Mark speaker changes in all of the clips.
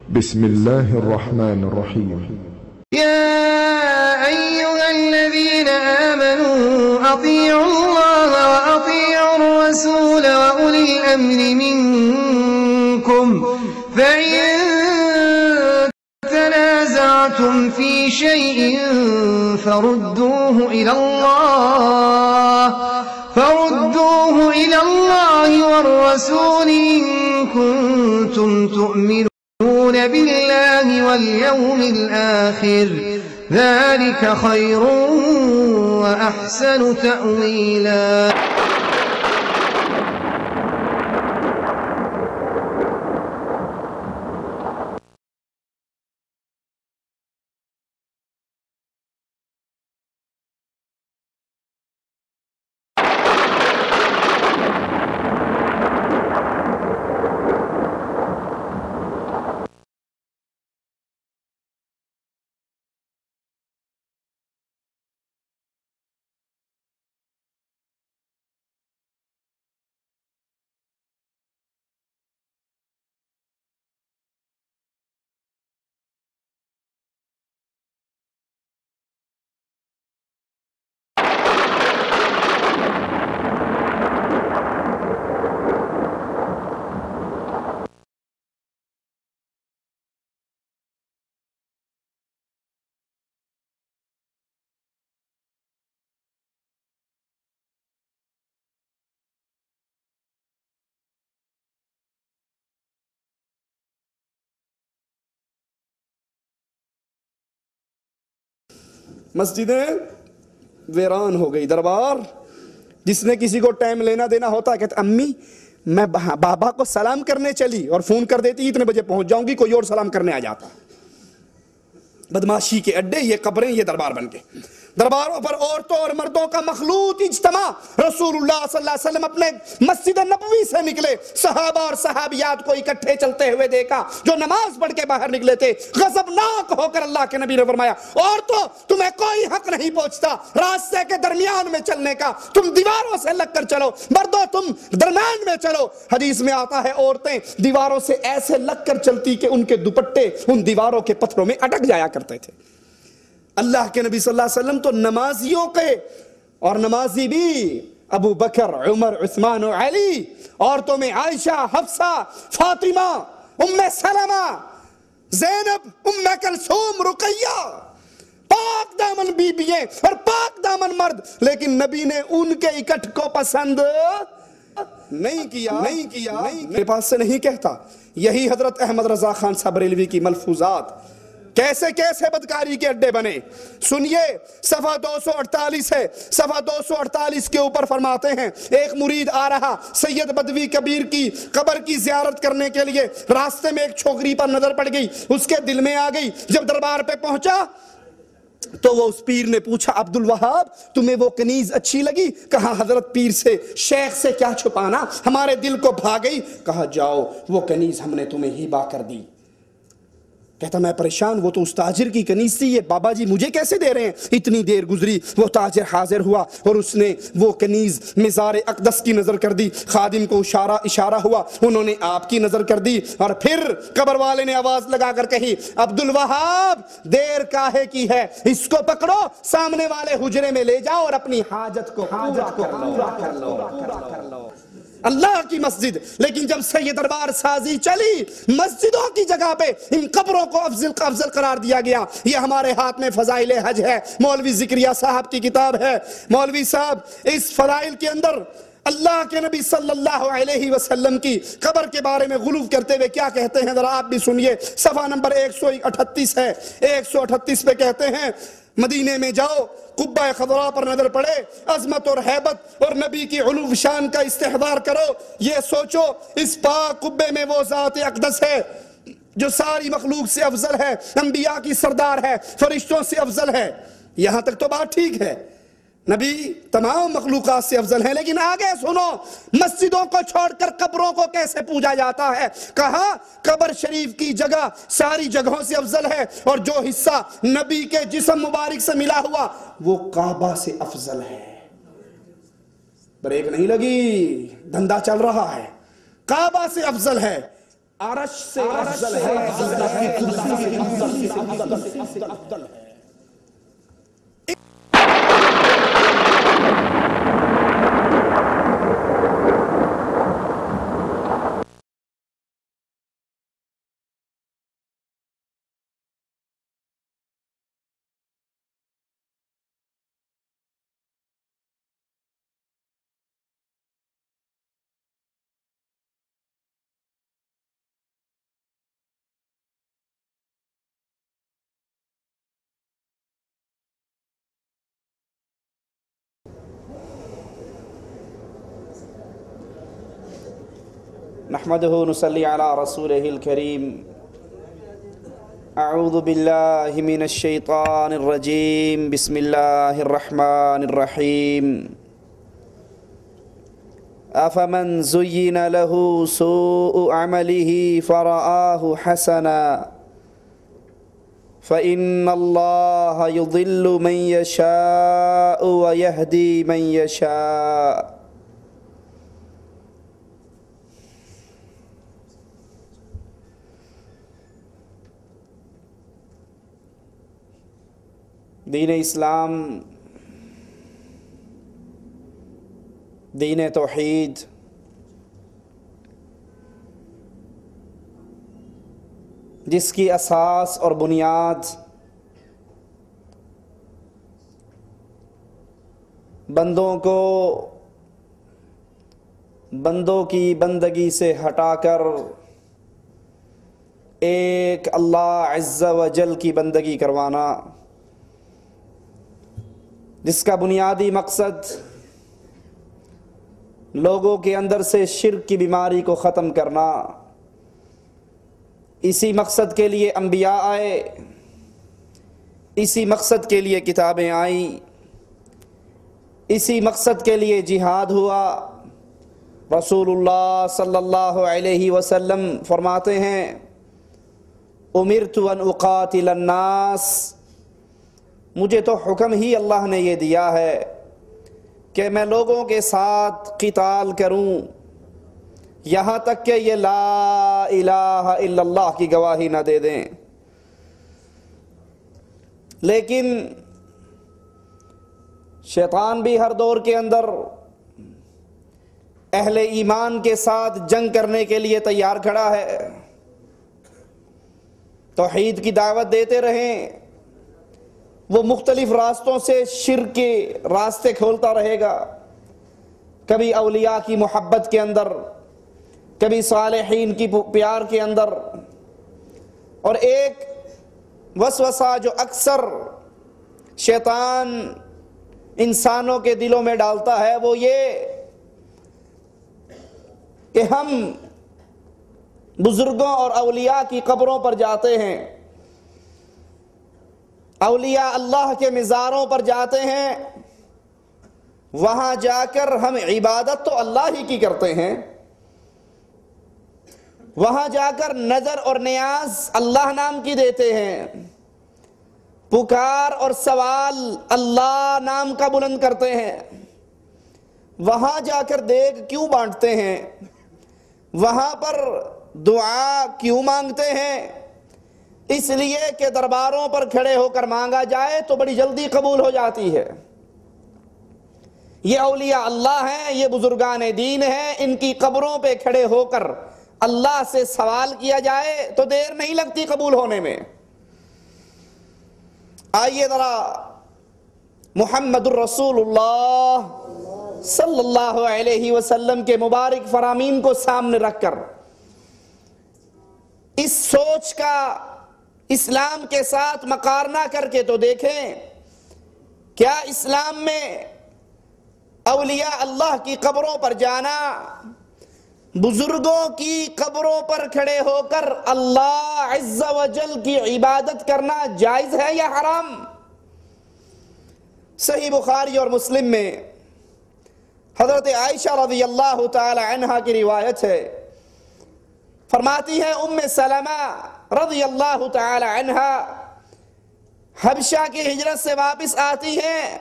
Speaker 1: بسم الله الرحمن الرحيم.
Speaker 2: يا أيها الذين آمنوا أطيعوا الله وأطيعوا الرسول وأولي الأمر منكم فإن تنازعتم في شيء فردوه إلى الله والرسول إن كنتم تؤمنون بالله واليوم الآخر ذلك خير وأحسن تأويلا.
Speaker 3: مسجدیں ویران ہو گئی. دربار جس نے کسی کو ٹائم لینا دینا ہوتا ہے کہتے امی میں بابا کو سلام کرنے چلی اور فون کر دیتی اتنے بجے پہنچ جاؤں گی, کوئی اور سلام کرنے آ جاتا. بدماشی کے اڈے یہ قبریں, یہ دربار بن کے. درباروں پر عورتوں اور مردوں کا مخلوط اجتماع. رسول اللہ صلی اللہ علیہ وسلم اپنے مسجد نبوی سے نکلے, صحابہ اور صحابیات کو اکٹھے چلتے ہوئے دیکھا جو نماز پڑھ کے باہر نکلے تھے. غضبناک ہو کر اللہ کے نبی نے فرمایا عورتوں تمہیں کوئی حق نہیں پہنچتا راستے کے درمیان میں چلنے کا, تم دیواروں سے لگ کر چلو. مردوں تم درمیان میں چلو. حدیث میں آتا ہے عورتیں دیواروں سے ایسے لگ کر چلتی کہ ان کے دوپٹے ان دیواروں کے پتھروں میں اٹک جایا کرتے تھے. اللہ کے نبی صلی اللہ علیہ وسلم تو نمازیوں کے, اور نمازی بھی ابو بکر, عمر, عثمان و علی, عورتوں میں عائشہ, حفصہ, فاطمہ, ام سلمہ, زینب, ام کلثوم, رقیہ, پاک دامن بیبییں اور پاک دامن مرد. لیکن نبی نے ان کے اکٹھ کو پسند نہیں کیا. میرے پاس سے نہیں کہتا. یہی حضرت احمد رضا خان صاحب بریلوی کی ملفوظات کیسے کیسے بدکاری کے اڈے بنے. سنیے صفحہ 248 ہے. صفحہ 248 کے اوپر فرماتے ہیں ایک مرید آ رہا سید بدوی کبیر کی قبر کی زیارت کرنے کے لیے. راستے میں ایک چھوکری پر نظر پڑ گئی, اس کے دل میں آ گئی. جب دربار پہ پہنچا تو وہ اس پیر نے پوچھا عبد الوہاب تمہیں وہ کنیز اچھی لگی؟ کہا حضرت پیر سے شیخ سے کیا چھپانا, ہمارے دل کو بھا گئی. کہا جاؤ وہ کنیز ہم نے تمہیں ہبہ کر دی. کہتا میں پریشان, وہ تو اس تاجر کی کنیز تھی, یہ بابا جی مجھے کیسے دے رہے ہیں؟ اتنی دیر گزری, وہ تاجر حاضر ہوا اور اس نے وہ کنیز مزار اقدس کی نظر کر دی. خادم کو اشارہ ہوا, انہوں نے آپ کی نظر کر دی. اور پھر قبر والے نے آواز لگا کر کہی عبد الوہاب دیر کاہے کی ہے, اس کو پکڑو سامنے والے حجرے میں لے جاؤ اور اپنی حاجت کو پورا کر لو. اللہ کی مسجد. لیکن جب سے یہ دربار سازی چلی مسجدوں کی جگہ پہ ان قبروں کو افضل قرار دیا گیا. یہ ہمارے ہاتھ میں فضائل حج ہے, مولوی ذکریہ صاحب کی کتاب ہے. مولوی صاحب اس فضائل کے اندر اللہ کے نبی صلی اللہ علیہ وسلم کی قبر کے بارے میں غلو کرتے ہوئے کیا کہتے ہیں ذرا آپ بھی سنیے. صفحہ نمبر 138 ہے. 138 پہ کہتے ہیں مدینے میں جاؤ, قبہ خضراء پر نظر پڑے, عظمت اور ہیبت اور نبی کی علو شان کا استحضار کرو. یہ سوچو اس پاک قبے میں وہ ذات اقدس ہے جو ساری مخلوق سے افضل ہے, انبیاء کی سردار ہے, فرشتوں سے افضل ہے. یہاں تک تو بات ٹھیک ہے, نبی تمام مخلوقات سے افضل ہیں. لیکن آگے سنو مسجدوں کو چھوڑ کر قبروں کو کیسے پوجا جاتا ہے. کہا قبر شریف کی جگہ ساری جگہوں سے افضل ہے, اور جو حصہ نبی کے جسم مبارک سے ملا ہوا وہ کعبہ سے افضل ہے. بریک نہیں لگی, دھندا چل رہا ہے. کعبہ سے افضل ہے. عرش سے افضل ہے، اللہ کی کرسی سے افضل ہے۔ نحمده نصلي على رسوله الكريم اعوذ بالله من الشيطان الرجيم بسم الله الرحمن الرحيم افمن زين له سوء عمله فرآه حسنا فإن الله يضل من يشاء ويهدي من يشاء دین اسلام، دین توحید، جس کی اساس اور بنیاد بندوں کو بندوں کی بندگی سے ہٹا کر ایک اللہ عز و جل کی بندگی کروانا، جس کا بنیادی مقصد لوگوں کے اندر سے شرک کی بیماری کو ختم کرنا، اسی مقصد کے لیے انبیاء آئے، اسی مقصد کے لیے کتابیں آئیں، اسی مقصد کے لیے جہاد ہوا۔ رسول اللہ صلی اللہ علیہ وسلم فرماتے ہیں امرت ان اقاتل الناس، مجھے تو حکم ہی اللہ نے یہ دیا ہے کہ میں لوگوں کے ساتھ قتال کروں یہاں تک کہ یہ لا الہ الا اللہ کی گواہی نہ دے دیں۔ لیکن شیطان بھی ہر دور کے اندر اہل ایمان کے ساتھ جنگ کرنے کے لیے تیار کھڑا ہے، توحید کی دعوت دیتے رہیں، وہ مختلف راستوں سے شرک کے راستے کھولتا رہے گا، کبھی اولیاء کی محبت کے اندر، کبھی صالحین کی پیار کے اندر۔ اور ایک وسوسہ جو اکثر شیطان انسانوں کے دلوں میں ڈالتا ہے وہ یہ کہ ہم بزرگوں اور اولیاء کی قبروں پر جاتے ہیں، اولیاء اللہ کے مزاروں پر جاتے ہیں، وہاں جا کر ہم عبادت تو اللہ ہی کی کرتے ہیں، وہاں جا کر نظر اور نیاز اللہ نام کی دیتے ہیں، پکار اور سوال اللہ نام کا بلند کرتے ہیں، وہاں جا کر دیگ کیوں بانٹتے ہیں، وہاں پر دعا کیوں مانگتے ہیں؟ اس لیے کہ درباروں پر کھڑے ہو کر مانگا جائے تو بڑی جلدی قبول ہو جاتی ہے۔ یہ اولیاء اللہ ہیں، یہ بزرگان دین ہیں، ان کی قبروں پہ کھڑے ہو کر اللہ سے سوال کیا جائے تو دیر نہیں لگتی قبول ہونے میں۔ آئیے ذرا محمد الرسول اللہ صلی اللہ علیہ وسلم کے مبارک فرامین کو سامنے رکھ کر اس سوچ کا اسلام کے ساتھ مقارنہ کر کے تو دیکھیں، کیا اسلام میں اولیاء اللہ کی قبروں پر جانا، بزرگوں کی قبروں پر کھڑے ہو کر اللہ عز و جل کی عبادت کرنا جائز ہے یا حرام؟ صحیح بخاری اور مسلم میں حضرت عائشہ رضی اللہ تعالی عنہا کی روایت ہے، فرماتی ہے ام سلمہ رضی اللہ تعالی عنہا حبشہ کی ہجرت سے واپس آتی ہیں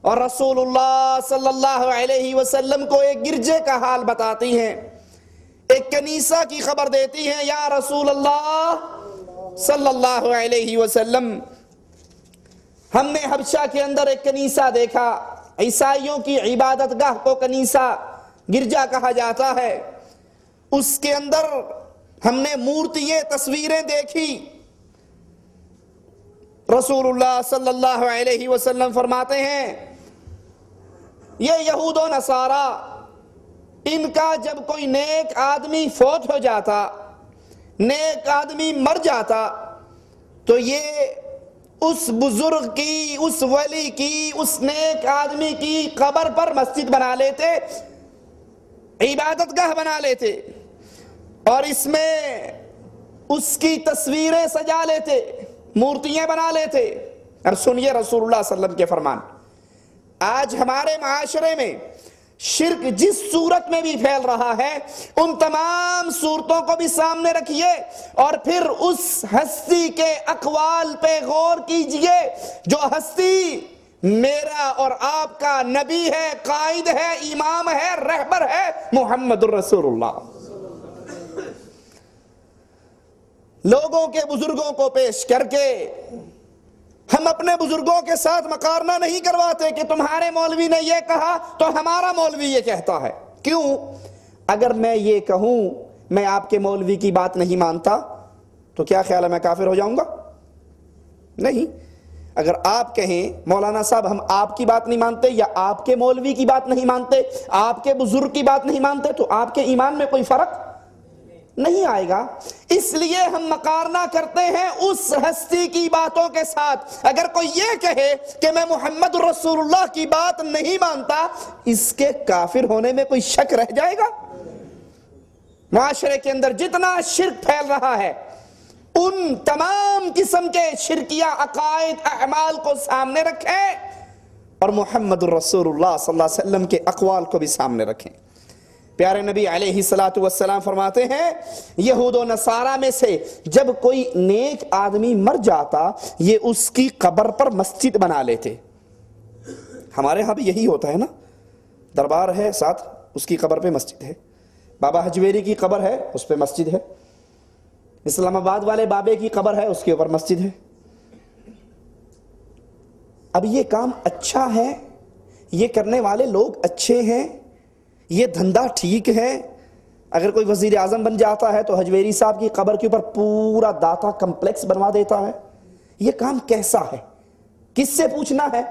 Speaker 3: اور رسول اللہ صلی اللہ علیہ وسلم کو ایک گرجے کا حال بتاتی ہیں۔ ایک کنیسہ کی خبر دیتی ہیں، یا رسول اللہ صلی اللہ علیہ وسلم، ہم نے حبشہ کے اندر ایک کنیسہ دیکھا، عیسائیوں کی عبادت گاہ کو کنیسہ گرجا کہا جاتا ہے، اس کے اندر ہم نے مورتیاں تصویریں دیکھی۔ رسول اللہ صلی اللہ علیہ وسلم فرماتے ہیں یہ یہود و نصارہ، ان کا جب کوئی نیک آدمی فوت ہو جاتا، نیک آدمی مر جاتا، تو یہ اس بزرگ کی، اس ولی کی، اس نیک آدمی کی قبر پر مسجد بنا لیتے، عبادت گاہ بنا لیتے، اور اس میں اس کی تصویریں سجا لیتے، مورتیاں بنا لیتے۔ اور سنیے رسول اللہ صلی اللہ علیہ وسلم کے فرمان، آج ہمارے معاشرے میں شرک جس صورت میں بھی پھیل رہا ہے، ان تمام صورتوں کو بھی سامنے رکھیے اور پھر اس ہستی کے اقوال پہ غور کیجئے جو ہستی میرا اور آپ کا نبی ہے، قائد ہے، امام ہے، رہبر ہے، محمد الرسول اللہ۔ لوگوں کے بزرگوں کو پیش کر کے ہم اپنے بزرگوں کے ساتھ مقارنہ نہیں کرواتے کہ تمہارے مولوی نے یہ کہا تو ہمارا مولوی یہ کہتا ہے۔ کیوں؟ اگر میں یہ کہوں میں آپ کے مولوی کی بات نہیں مانتا تو کیا خیال ہے میں کافر ہو جاؤں گا؟ نہیں۔ اگر آپ کہیں مولانا صاحب ہم آپ کی بات نہیں مانتے، یا آپ کے مولوی کی بات نہیں مانتے، آپ کے بزرگ کی بات نہیں مانتے، تو آپ کے ایمان میں کوئی فرق نہیں آئے گا۔ اس لیے ہم مقارنہ کرتے ہیں اس ہستی کی باتوں کے ساتھ۔ اگر کوئی یہ کہے کہ میں محمد رسول اللہ کی بات نہیں مانتا، اس کے کافر ہونے میں کوئی شک رہ جائے گا؟ معاشرے کے اندر جتنا شرک پھیل رہا ہے، ان تمام قسم کے شرکیہ عقائد اعمال کو سامنے رکھیں اور محمد رسول اللہ صلی اللہ علیہ وسلم کے اقوال کو بھی سامنے رکھیں۔ پیارے نبی علیہ السلام فرماتے ہیں یہود و نصارہ میں سے جب کوئی نیک آدمی مر جاتا، یہ اس کی قبر پر مسجد بنا لیتے۔ ہمارے ہاں بھی یہی ہوتا ہے نا، دربار ہے ساتھ اس کی قبر پہ مسجد ہے، بابا حجویری کی قبر ہے اس پہ مسجد ہے، اسلام آباد والے بابے کی قبر ہے اس کے اوپر مسجد ہے۔ اب یہ کام اچھا ہے، یہ کرنے والے لوگ اچھے ہیں، یہ دھندا ٹھیک ہے۔ اگر کوئی وزیر اعظم بن جاتا ہے تو حجویری صاحب کی قبر کے اوپر پورا داتا کمپلیکس بنوا دیتا ہے۔ یہ کام کیسا ہے؟ کس سے پوچھنا ہے؟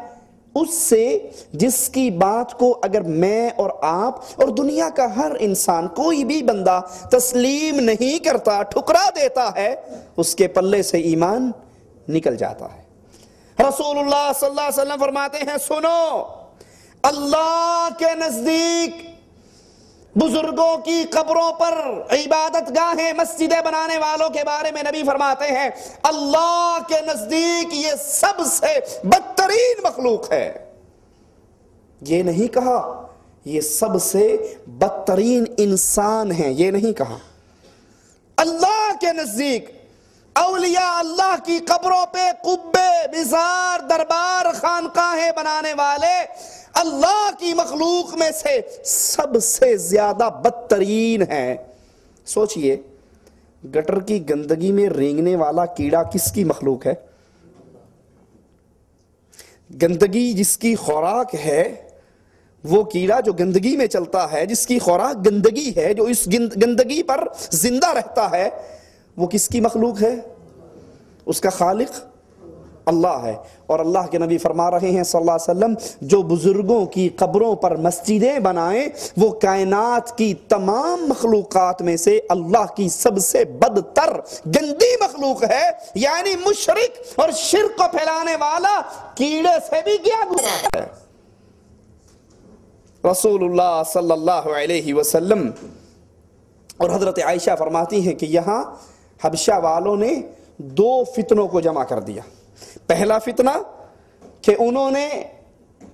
Speaker 3: اس سے جس کی بات کو اگر میں اور آپ اور دنیا کا ہر انسان، کوئی بھی بندہ تسلیم نہیں کرتا، ٹھکرا دیتا ہے، اس کے پلے سے ایمان نکل جاتا ہے۔ رسول اللہ صلی اللہ علیہ وسلم فرماتے ہیں سنو، اللہ کے نزدیک بزرگوں کی قبروں پر عبادت گاہیں، مسجدیں بنانے والوں کے بارے میں نبی فرماتے ہیں اللہ کے نزدیک یہ سب سے بدترین مخلوق ہے۔ یہ نہیں کہا یہ سب سے بدترین انسان ہیں، یہ نہیں کہا۔ اللہ کے نزدیک اولیاء اللہ کی قبروں پہ قبے، مزار، دربار، خانقاہیں بنانے والے اللہ کی مخلوق میں سے سب سے زیادہ بدترین ہیں۔ سوچئے گٹر کی گندگی میں رینگنے والا کیڑا کس کی مخلوق ہے؟ گندگی جس کی خوراک ہے، وہ کیڑا جو گندگی میں چلتا ہے، جس کی خوراک گندگی ہے، جو اس گندگی پر زندہ رہتا ہے، وہ کس کی مخلوق ہے؟ اس کا خالق اللہ ہے۔ اور اللہ کے نبی فرما رہے ہیں صلی اللہ علیہ وسلم جو بزرگوں کی قبروں پر مسجدیں بنائیں وہ کائنات کی تمام مخلوقات میں سے اللہ کی سب سے بدتر گندی مخلوق ہے، یعنی مشرک اور شرک کو پھیلانے والا کیڑے سے بھی کیا برا ہے۔ رسول اللہ صلی اللہ علیہ وسلم اور حضرت عائشہ فرماتی ہیں کہ یہاں حبشہ والوں نے دو فتنوں کو جمع کر دیا۔ پہلا فتنہ کہ انہوں نے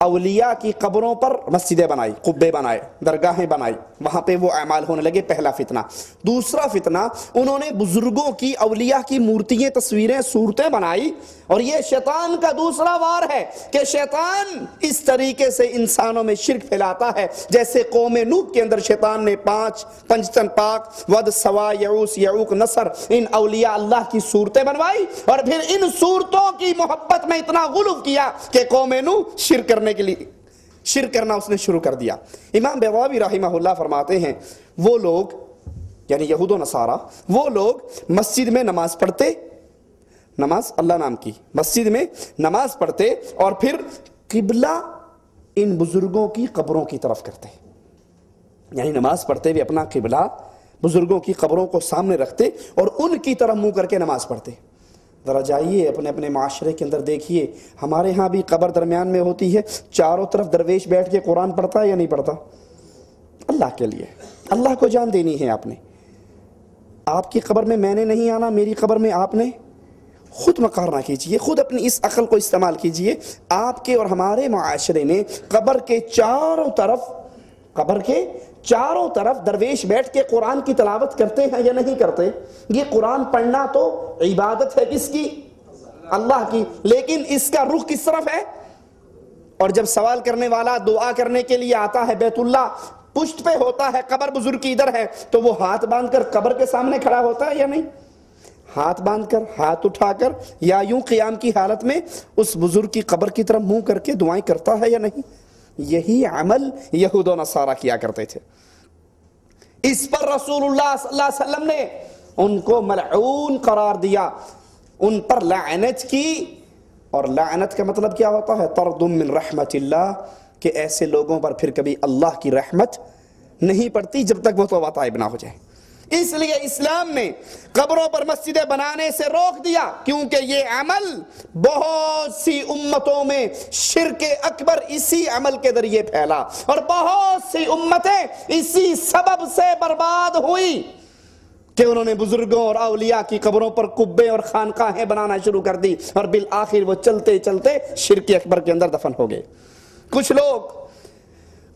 Speaker 3: اولیاء کی قبروں پر مسجدیں بنائی، قبے بنائے، درگاہیں بنائی، وہاں پہ وہ اعمال ہونے لگے، پہلا فتنہ۔ دوسرا فتنہ، انہوں نے بزرگوں کی، اولیاء کی مورتیاں، تصویریں، صورتیں بنائی، اور یہ شیطان کا دوسرا وار ہے کہ شیطان اس طریقے سے انسانوں میں شرک پھیلاتا ہے، جیسے قوم نوح کے اندر شیطان نے پنجتن پاک، ود، سوا، یعوس، یعوق، نصر، ان اولیاء اللہ کی صورتیں بنوائی، اور پھر ان صورتوں کی محبت میں اتنا غلو کیا کہ قوم نوح شرک کرنا اس نے شروع کر دیا۔ امام بیضاوی رحمہ اللہ فرماتے ہیں وہ لوگ، یعنی یہود و نصارہ، وہ لوگ مسجد میں نماز پڑھتے، نماز اللہ نام کی، مسجد میں نماز پڑھتے اور پھر قبلہ ان بزرگوں کی قبروں کی طرف کرتے، یعنی نماز پڑھتے ہوئے اپنا قبلہ بزرگوں کی قبروں کو سامنے رکھتے اور ان کی طرف منہ کر کے نماز پڑھتے۔ ذرا جائیے اپنے اپنے معاشرے کے اندر دیکھیے، ہمارے ہاں بھی قبر درمیان میں ہوتی ہے، چاروں طرف درویش بیٹھ کے قرآن پڑھتا ہے یا نہیں پڑھتا؟ اللہ کے لیے، اللہ کو جان دینی ہے آپ نے۔ آپ کی قبر میں نے نہیں آنا، میری قبر میں آپ نے خود مقارنہ کیجئے، خود اپنی اس عقل کو استعمال کیجئے۔ آپ کے اور ہمارے معاشرے میں قبر کے چاروں طرف درویش بیٹھ کے قرآن کی تلاوت کرتے ہیں یا نہیں کرتے؟ یہ قرآن پڑھنا تو عبادت ہے کس کی؟ اللہ کی، لیکن اس کا رخ کس طرف ہے؟ اور جب سوال کرنے والا دعا کرنے کے لیے آتا ہے، بیت اللہ پشت پہ ہوتا ہے، قبر بزرگ کی ادھر ہے، تو وہ ہاتھ باندھ کر قبر کے سامنے کھڑا ہوتا ہے یا نہیں؟ ہاتھ باندھ کر، ہاتھ اٹھا کر، یا یوں قیام کی حالت میں اس بزرگ کی قبر کی طرف منہ کر کے دعائیں کرتا ہے یا نہیں؟ یہی عمل یہود و نصارہ کیا کرتے تھے۔ اس پر رسول اللہ صلی اللہ علیہ وسلم نے ان کو ملعون قرار دیا، ان پر لعنت کی، اور لعنت کا مطلب کیا ہوتا ہے؟ طرد من رحمت اللہ، کہ ایسے لوگوں پر پھر کبھی اللہ کی رحمت نہیں پڑتی جب تک وہ توبہ طائب نہ ہو جائے۔ اس لیے اسلام نے قبروں پر مسجدیں بنانے سے روک دیا، کیونکہ یہ عمل بہت سی امتوں میں شرک اکبر اسی عمل کے ذریعے پھیلا، اور بہت سی امتیں اسی سبب سے برباد ہوئی کہ انہوں نے بزرگوں اور اولیاء کی قبروں پر قبے اور خانقاہیں بنانا شروع کر دی، اور بالآخر وہ چلتے چلتے شرک اکبر کے اندر دفن ہو گئے۔ کچھ لوگ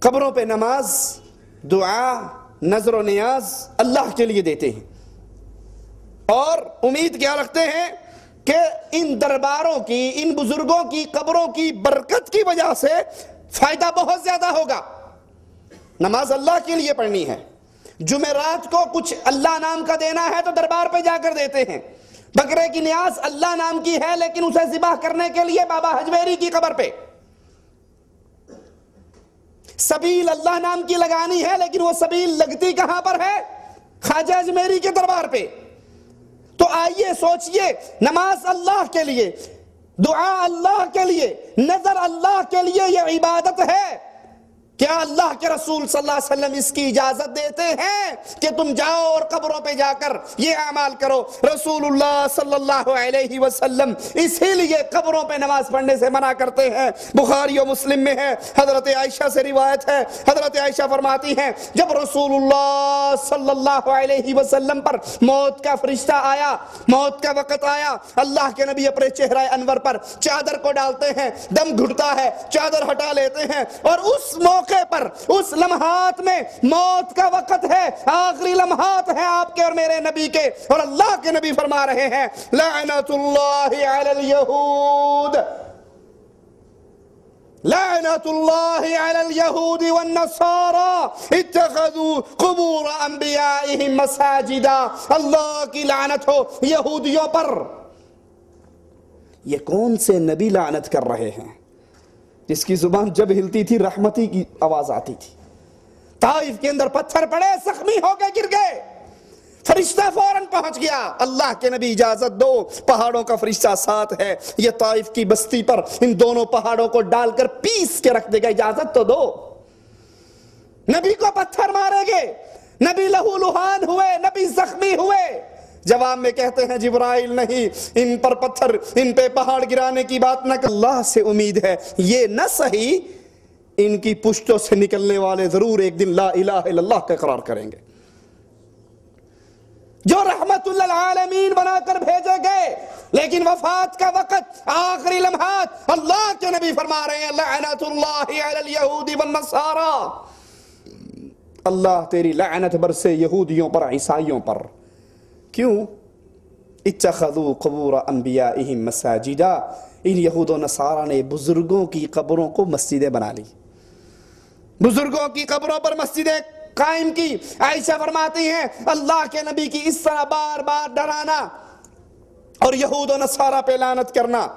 Speaker 3: قبروں پہ نماز، دعا، نظر و نیاز اللہ کے لیے دیتے ہیں، اور امید کیا رکھتے ہیں کہ ان درباروں کی، ان بزرگوں کی قبروں کی برکت کی وجہ سے فائدہ بہت زیادہ ہوگا۔ نماز اللہ کے لیے پڑھنی ہے، جمعرات کو کچھ اللہ نام کا دینا ہے تو دربار پہ جا کر دیتے ہیں، بکرے کی نیاز اللہ نام کی ہے لیکن اسے ذبح کرنے کے لیے بابا حجویری کی قبر پہ، سبیل اللہ نام کی لگانی ہے لیکن وہ سبیل لگتی کہاں پر ہے؟ خواجہ اجمیری کے دربار پہ۔ تو آئیے سوچئے، نماز اللہ کے لیے، دعا اللہ کے لیے، نظر اللہ کے لیے، یہ عبادت ہے۔ کیا اللہ کے رسول صلی اللہ علیہ وسلم اس کی اجازت دیتے ہیں کہ تم جاؤ اور قبروں پہ جا کر یہ اعمال کرو؟ رسول اللہ صلی اللہ علیہ وسلم اسی لیے قبروں پہ نماز پڑھنے سے منع کرتے ہیں۔ بخاری و مسلم میں ہے، حضرت عائشہ سے روایت ہے، حضرت عائشہ فرماتی ہیں جب رسول اللہ صلی اللہ علیہ وسلم پر موت کا فرشتہ آیا، موت کا وقت آیا، اللہ کے نبی اپنے چہرہ انور پر چادر کو ڈالتے ہیں، دم گھٹتا ہے، چادر ہٹا لیتے ہیں، اور اس موقع پر، اس لمحات میں موت کا وقت ہے، آخری لمحات ہیں آپ کے اور میرے نبی کے، اور اللہ کے نبی فرما رہے ہیں لعنت اللہ علی الیہود، لعنت اللہ علی الیہود والنصارى اتخذوا قبور انبیائهم مساجدا، اللہ کی لعنت ہو یہودیوں پر۔ یہ کون سے نبی لعنت کر رہے ہیں جس کی زبان جب ہلتی تھی رحمتی کی آواز آتی تھی؟ طائف کے اندر پتھر پڑے، زخمی ہو کے گر گئے، فرشتہ فوراً پہنچ گیا، اللہ کے نبی اجازت دو، پہاڑوں کا فرشتہ ساتھ ہے، یہ طائف کی بستی پر ان دونوں پہاڑوں کو ڈال کر پیس کے رکھ دے گا، اجازت تو دو۔ نبی کو پتھر مارے گئے، نبی لہو لہان ہوئے، نبی زخمی ہوئے، جواب میں کہتے ہیں جبرائیل نہیں، ان پر پتھر، ان پہ پہاڑ گرانے کی بات نہ کر، اللہ سے امید ہے یہ نہ صحیح ان کی پشتوں سے نکلنے والے ضرور ایک دن لا الہ الا اللہ کا اقرار کریں گے۔ جو رحمت للعالمین بنا کر بھیجے گئے لیکن وفات کا وقت، آخری لمحات، اللہ کے نبی فرما رہے ہیں لعنت اللہ علی الیہود والنصارى، اللہ تیری لعنت برسے یہودیوں پر، عیسائیوں پر۔ کیوں؟ اتخذوا قبور انبیائہم مساجدا، ان یہود و نصارہ نے بزرگوں کی قبروں کو مسجدیں بنا لی، بزرگوں کی قبروں پر مسجدیں قائم کی۔ عائشہ فرماتی ہیں اللہ کے نبی کی اس طرح بار بار ڈرانا اور یہود و نصارہ پہ لعنت کرنا،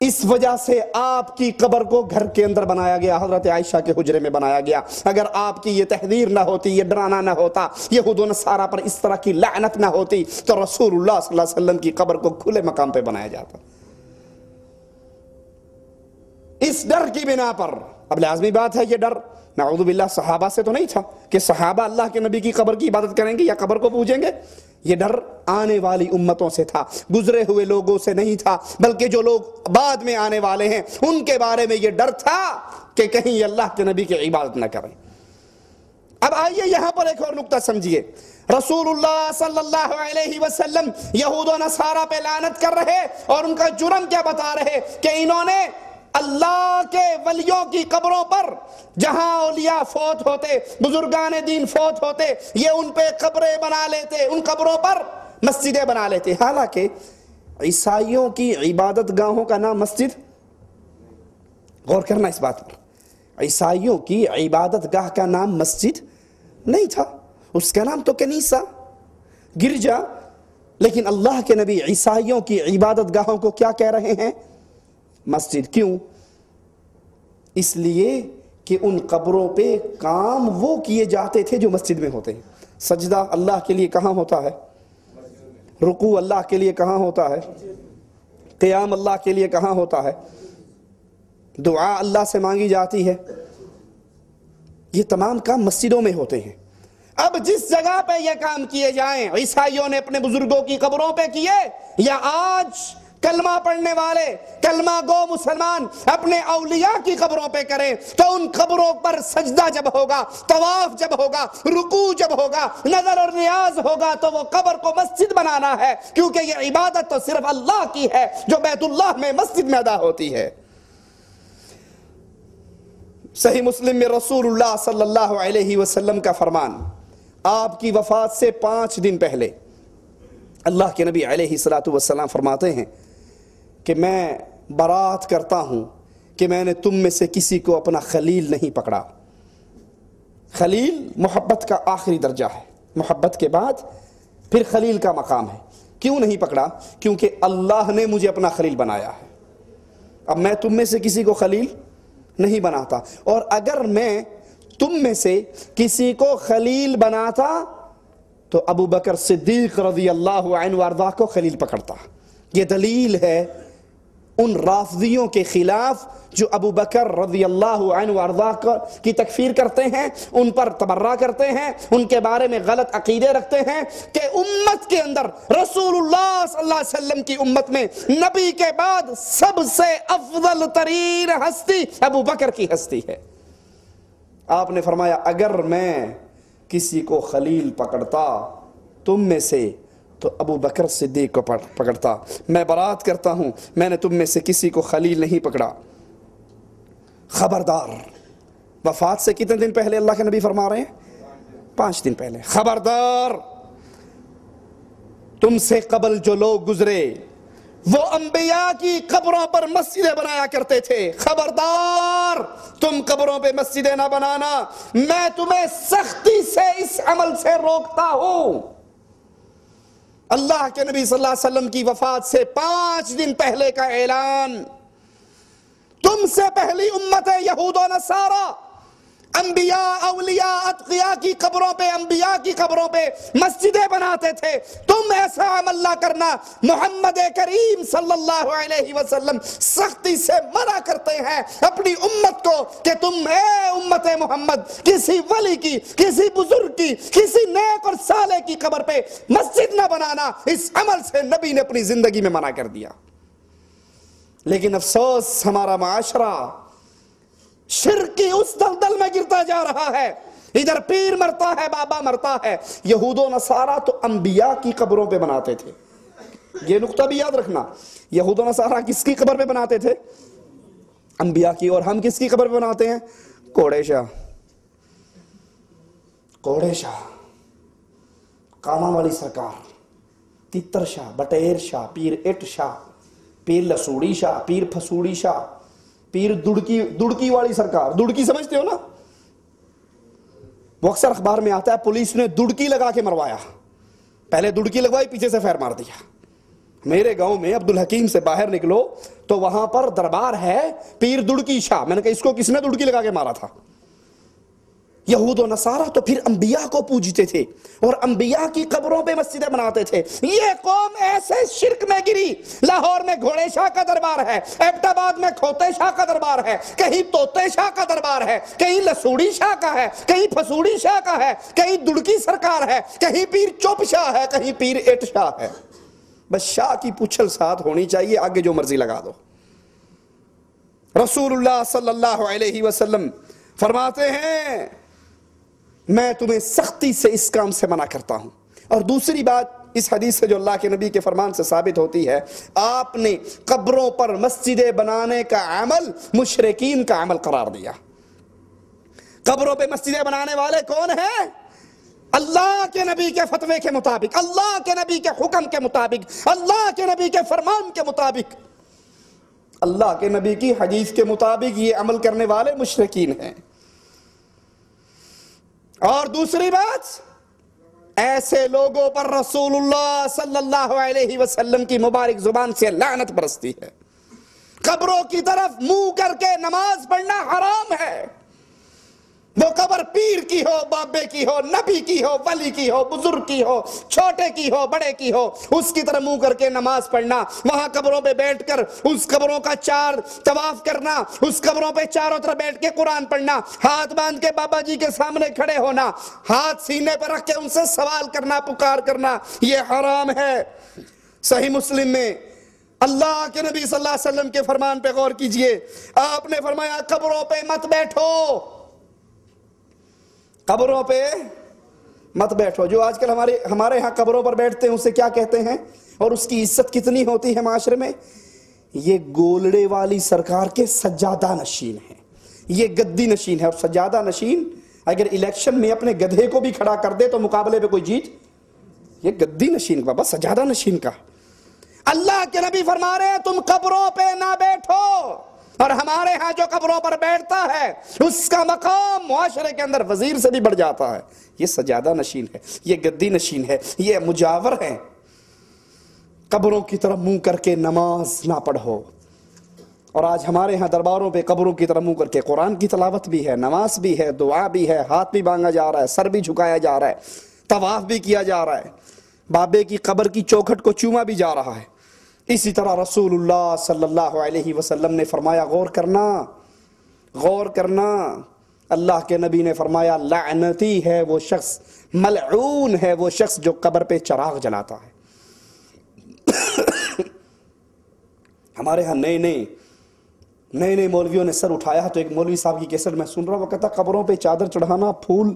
Speaker 3: اس وجہ سے آپ کی قبر کو گھر کے اندر بنایا گیا، حضرت عائشہ کے حجرے میں بنایا گیا۔ اگر آپ کی یہ تحذیر نہ ہوتی، یہ ڈرانا نہ ہوتا، یہود و نصارہ پر اس طرح کی لعنت نہ ہوتی، تو رسول اللہ صلی اللہ علیہ وسلم کی قبر کو کھلے مقام پہ بنایا جاتا۔ اس ڈر کی بنا پر، اب لازمی بات ہے یہ ڈر نعوذ باللہ صحابہ سے تو نہیں تھا کہ صحابہ اللہ کے نبی کی قبر کی عبادت کریں گے یا قبر کو پوجیں گے، یہ ڈر آنے والی امتوں سے تھا، گزرے ہوئے لوگوں سے نہیں تھا، بلکہ جو لوگ بعد میں آنے والے ہیں ان کے بارے میں یہ ڈر تھا کہ کہیں یہ اللہ کے نبی کی عبادت نہ کریں۔ اب آئیے یہاں پر ایک اور نقطہ سمجھیے، رسول اللہ صلی اللہ علیہ وسلم یہود و نصارہ پہ لعنت کر رہے اور ان کا جرم کیا بتا رہے کہ انہوں نے اللہ کے ولیوں کی قبروں پر، جہاں اولیاء فوت ہوتے، بزرگان دین فوت ہوتے، یہ ان پہ قبریں بنا لیتے، ان قبروں پر مسجدیں بنا لیتے۔ حالانکہ عیسائیوں کی عبادت گاہوں کا نام مسجد، غور کرنا اس بات پر، عیسائیوں کی عبادت گاہ کا نام مسجد نہیں تھا، اس کا نام تو کنیسہ، گرجا۔ لیکن اللہ کے نبی عیسائیوں کی عبادت گاہوں کو کیا کہہ رہے ہیں؟ مسجد۔ کیوں؟ اس لیے کہ ان قبروں پہ کام وہ کیے جاتے تھے جو مسجد میں ہوتے ہیں۔ سجدہ اللہ کے لیے کہاں ہوتا ہے؟ رکوع اللہ کے لیے کہاں ہوتا ہے؟ قیام اللہ کے لیے کہاں ہوتا ہے؟ دعا اللہ سے مانگی جاتی ہے، یہ تمام کام مسجدوں میں ہوتے ہیں۔ اب جس جگہ پہ یہ کام کیے جائیں، عیسائیوں نے اپنے بزرگوں کی قبروں پہ کیے، یا آج کلمہ پڑھنے والے، کلمہ گو مسلمان اپنے اولیاء کی قبروں پہ کریں، تو ان قبروں پر سجدہ جب ہوگا، طواف جب ہوگا، رکوع جب ہوگا، نظر اور نیاز ہوگا، تو وہ قبر کو مسجد بنانا ہے، کیونکہ یہ عبادت تو صرف اللہ کی ہے جو بیت اللہ میں مسجد میں ادا ہوتی ہے۔ صحیح مسلم میں رسول اللہ صلی اللہ علیہ وسلم کا فرمان، آپ کی وفات سے 5 دن پہلے اللہ کے نبی علیہ السلام فرماتے ہیں کہ میں برات کرتا ہوں کہ میں نے تم میں سے کسی کو اپنا خلیل نہیں پکڑا۔ خلیل محبت کا آخری درجہ ہے، محبت کے بعد پھر خلیل کا مقام ہے۔ کیوں نہیں پکڑا؟ کیونکہ اللہ نے مجھے اپنا خلیل بنایا ہے۔ اب میں تم میں سے کسی کو خلیل نہیں بناتا، اور اگر میں تم میں سے کسی کو خلیل بناتا تو ابو بکر صدیق رضی اللہ عنہ وارضاہ کو خلیل پکڑتا۔ یہ دلیل ہے ان رافضیوں کے خلاف جو ابو بکر رضی اللہ عنہ وارضاہ کی تکفیر کرتے ہیں، ان پر تبرہ کرتے ہیں، ان کے بارے میں غلط عقیدے رکھتے ہیں کہ امت کے اندر رسول اللہ صلی اللہ علیہ وسلم کی امت میں نبی کے بعد سب سے افضل ترین ہستی ابو بکر کی ہستی ہے۔ آپ نے فرمایا اگر میں کسی کو خلیل پکڑتا تم میں سے تو ابو بکر صدیق کو پکڑتا۔ میں برات کرتا ہوں میں نے تم میں سے کسی کو خلیل نہیں پکڑا۔ خبردار، وفات سے کتنے دن پہلے اللہ کے نبی فرما رہے ہیں؟ 5 دن پہلے۔ خبردار، تم سے قبل جو لوگ گزرے وہ انبیاء کی قبروں پر مسجدیں بنایا کرتے تھے، خبردار تم قبروں پہ مسجدیں نہ بنانا، میں تمہیں سختی سے اس عمل سے روکتا ہوں۔ اللہ کے نبی صلی اللہ علیہ وسلم کی وفات سے 5 دن پہلے کا اعلان۔ تم سے پہلی امت یہود و نصارہ انبیاء، اولیاء، اتقیاء کی قبروں پہ، انبیاء کی قبروں پہ مسجدیں بناتے تھے، تم ایسا عمل نہ کرنا۔ محمد کریم صلی اللہ علیہ وسلم سختی سے منع کرتے ہیں اپنی امت کو کہ تم اے امت محمد کسی ولی کی، کسی بزرگ کی، کسی نیک اور صالح کی قبر پہ مسجد نہ بنانا۔ اس عمل سے نبی نے اپنی زندگی میں منع کر دیا۔ لیکن افسوس، ہمارا معاشرہ شرک کی اس دلدل میں گرتا جا رہا ہے، ادھر پیر مرتا ہے، بابا مرتا ہے۔ یہود و نصارہ تو انبیاء کی قبروں پہ بناتے تھے، یہ نقطہ بھی یاد رکھنا، یہود و نصارہ کس کی قبر پہ بناتے تھے؟ انبیاء کی، اور ہم کس کی قبر پہ بناتے ہیں؟ کوڑے شاہ، کوڑے شاہ، کاما والی سرکار، تیتر شاہ، بٹیر شاہ، پیر اٹ شاہ، پیر لسوڑی شاہ، پیر پھسوڑی شاہ، پیر دڑکی والی سرکار۔ دڑکی سمجھتے ہو نا؟ وہ اکثر اخبار میں آتا ہے پولیس نے دڑکی لگا کے مروایا، پہلے دڑکی لگوائی، پیچھے سے فیر مار دیا۔ میرے گاؤں میں عبدالحکیم سے باہر نکلو تو وہاں پر دربار ہے پیر دڑکی شاہ۔ میں نے کہا اس کو کس نے دڑکی لگا کے مارا تھا؟ یہود و نصارہ تو پھر انبیاء کو پوجتے تھے اور انبیاء کی قبروں پہ مسجدیں بناتے تھے۔ یہ قوم ایسے شرک میں گری، لاہور میں گھوڑے شاہ کا دربار ہے، ایبٹ آباد میں کھوتے شاہ کا دربار ہے، کہیں توتے شاہ کا دربار ہے، کہیں لسوڑی شاہ کا ہے، کہیں پھسوڑی شاہ کا ہے، کہیں دڑکی سرکار ہے، کہیں پیر چوپ شاہ ہے، کہیں پیر اٹ شاہ ہے۔ بس شاہ کی پوچھل ساتھ ہونی چاہیے، آگے جو مرضی لگا دو۔ رسول اللہ صلی اللہ علیہ وسلم فرماتے ہیں میں تمہیں سختی سے اس کام سے منع کرتا ہوں۔ اور دوسری بات اس حدیث سے جو اللہ کے نبی کے فرمان سے ثابت ہوتی ہے، آپ نے قبروں پر مسجدیں بنانے کا عمل مشرکین کا عمل قرار دیا۔ قبروں پہ مسجدیں بنانے والے کون ہیں؟ اللہ کے نبی کے فتوے کے مطابق، اللہ کے نبی کے حکم کے مطابق، اللہ کے نبی کے فرمان کے مطابق، اللہ کے نبی کی حدیث کے مطابق یہ عمل کرنے والے مشرکین ہیں۔ اور دوسری بات، ایسے لوگوں پر رسول اللہ صلی اللہ علیہ وسلم کی مبارک زبان سے لعنت برستی ہے۔ قبروں کی طرف منہ کر کے نماز پڑھنا حرام ہے، وہ قبر پیر کی ہو، بابے کی ہو، نبی کی ہو، ولی کی ہو، بزرگ کی ہو، چھوٹے کی ہو، بڑے کی ہو، اس کی طرف منہ کر کے نماز پڑھنا، وہاں قبروں پہ بیٹھ کر اس قبروں کا چار طواف کرنا، اس قبروں پہ چاروں طرف بیٹھ کے قرآن پڑھنا، ہاتھ باندھ کے بابا جی کے سامنے کھڑے ہونا، ہاتھ سینے پہ رکھ کے ان سے سوال کرنا، پکار کرنا، یہ حرام ہے۔ صحیح مسلم میں اللہ کے نبی صلی اللہ علیہ وسلم کے فرمان پہ غور کیجئے، آپ نے فرمایا قبروں پہ مت بیٹھو، قبروں پہ مت بیٹھو۔ جو آج کل ہمارے ہاں قبروں پر بیٹھتے ہیں اسے کیا کہتے ہیں اور اس کی عزت کتنی ہوتی ہے معاشرے میں؟ یہ گولڑے والی سرکار کے سجادہ نشین ہیں، یہ گدی نشین ہے۔ اور سجادہ نشین اگر الیکشن میں اپنے گدھے کو بھی کھڑا کر دے تو مقابلے پہ کوئی جیت؟ یہ گدی نشین بابا، سجادہ نشین کا۔ اللہ کے نبی فرما رہے ہیں تم قبروں پہ نہ بیٹھو، اور ہمارے ہاں جو قبروں پر بیٹھتا ہے اس کا مقام معاشرے کے اندر وزیر سے بھی بڑھ جاتا ہے۔ یہ سجادہ نشین ہے، یہ گدی نشین ہے، یہ مجاور ہے۔ قبروں کی طرف منہ کر کے نماز نہ پڑھو۔ اور آج ہمارے ہاں درباروں پہ قبروں کی طرف منہ کر کے قرآن کی تلاوت بھی ہے، نماز بھی ہے، دعا بھی ہے، ہاتھ بھی مانگا جا رہا ہے، سر بھی جھکایا جا رہا ہے، طواف بھی کیا جا رہا ہے، بابے کی قبر کی چوکھٹ کو چوما بھی جا رہا ہے۔ اسی طرح رسول اللہ صلی اللہ علیہ وسلم نے فرمایا غور کرنا، غور کرنا، اللہ کے نبی نے فرمایا لعنتی ہے وہ شخص، ملعون ہے وہ شخص جو قبر پہ چراغ جلاتا ہے۔ ہمارے ہاں نئے مولویوں نے سر اٹھایا تو ایک مولوی صاحب کی کیسٹ میں سن رہا ہوں، وہ کہتا قبروں پہ چادر چڑھانا، پھول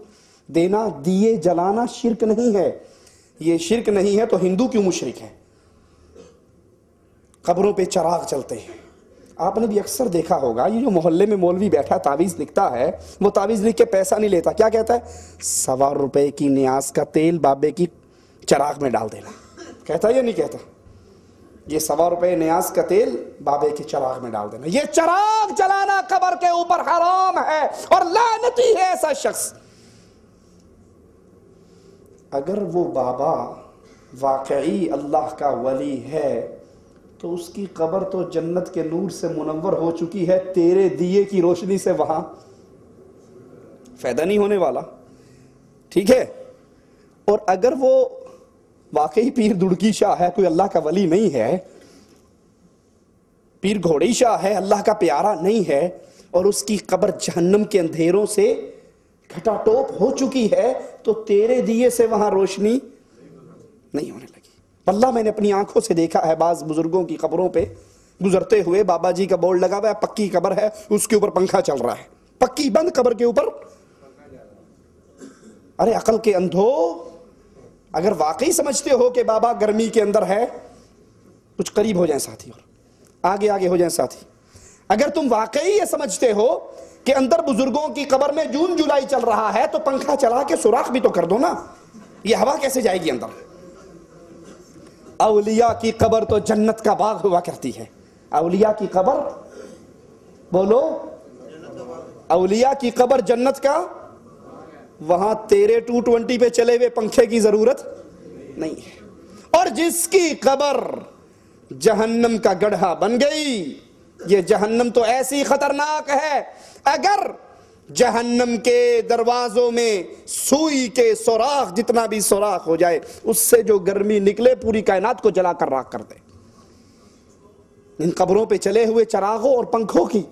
Speaker 3: دینا، دیے جلانا شرک نہیں ہے۔ یہ شرک نہیں ہے تو ہندو کیوں مشرک ہے؟ قبروں پہ چراغ چلتے ہیں۔ آپ نے بھی اکثر دیکھا ہوگا یہ جو محلے میں مولوی بیٹھا تعویذ لکھتا ہے، وہ تعویذ لکھ کے پیسہ نہیں لیتا، کیا کہتا ہے؟ 1.25 روپے کی نیاز کا تیل بابے کی چراغ میں ڈال دینا، کہتا ہے یا نہیں کہتا؟ یہ 1.25 روپے نیاز کا تیل بابے کے چراغ میں ڈال دینا، یہ چراغ جلانا قبر کے اوپر حرام ہے اور لعنتی ہے ایسا شخص۔ اگر وہ بابا واقعی اللہ کا ولی ہے تو اس کی قبر تو جنت کے نور سے منور ہو چکی ہے، تیرے دیے کی روشنی سے وہاں فائدہ نہیں ہونے والا، ٹھیک ہے؟ اور اگر وہ واقعی پیر دڑکی شاہ ہے، کوئی اللہ کا ولی نہیں ہے، پیر گھوڑی شاہ ہے، اللہ کا پیارا نہیں ہے، اور اس کی قبر جہنم کے اندھیروں سے گھٹا ٹوپ ہو چکی ہے، تو تیرے دیے سے وہاں روشنی نہیں ہونے لگی۔ اللہ میں نے اپنی آنکھوں سے دیکھا ہے بعض بزرگوں کی قبروں پہ گزرتے ہوئے، بابا جی کا بورڈ لگا ہوا ہے، پکی قبر ہے، اس کے اوپر پنکھا چل رہا ہے، پکی بند قبر کے اوپر۔ ارے عقل کے اندھو، اگر واقعی سمجھتے ہو کہ بابا گرمی کے اندر ہے کچھ قریب ہو جائیں ساتھی اور آگے آگے ہو جائیں ساتھی. اگر تم واقعی یہ سمجھتے ہو کہ اندر بزرگوں کی قبر میں جون جولائی چل رہا ہے تو پنکھا چلا کے سوراخ بھی تو کر دو نا, یہ ہوا کیسے جائے گی اندر؟ اولیاء کی قبر تو جنت کا باغ ہوا کرتی ہے. اولیاء کی قبر, بولو, اولیاء کی قبر جنت کا, وہاں تیرے 220 پہ چلے ہوئے پنکھے کی ضرورت نہیں ہے. اور جس کی قبر جہنم کا گڑھا بن گئی, یہ جہنم تو ایسی خطرناک ہے, اگر جہنم کے دروازوں میں سوئی کے سوراخ جتنا بھی سوراخ ہو جائے, اس سے جو گرمی نکلے پوری کائنات کو جلا کر راکھ کر دے. ان قبروں پہ چلے ہوئے چراغوں اور پنکھوں کی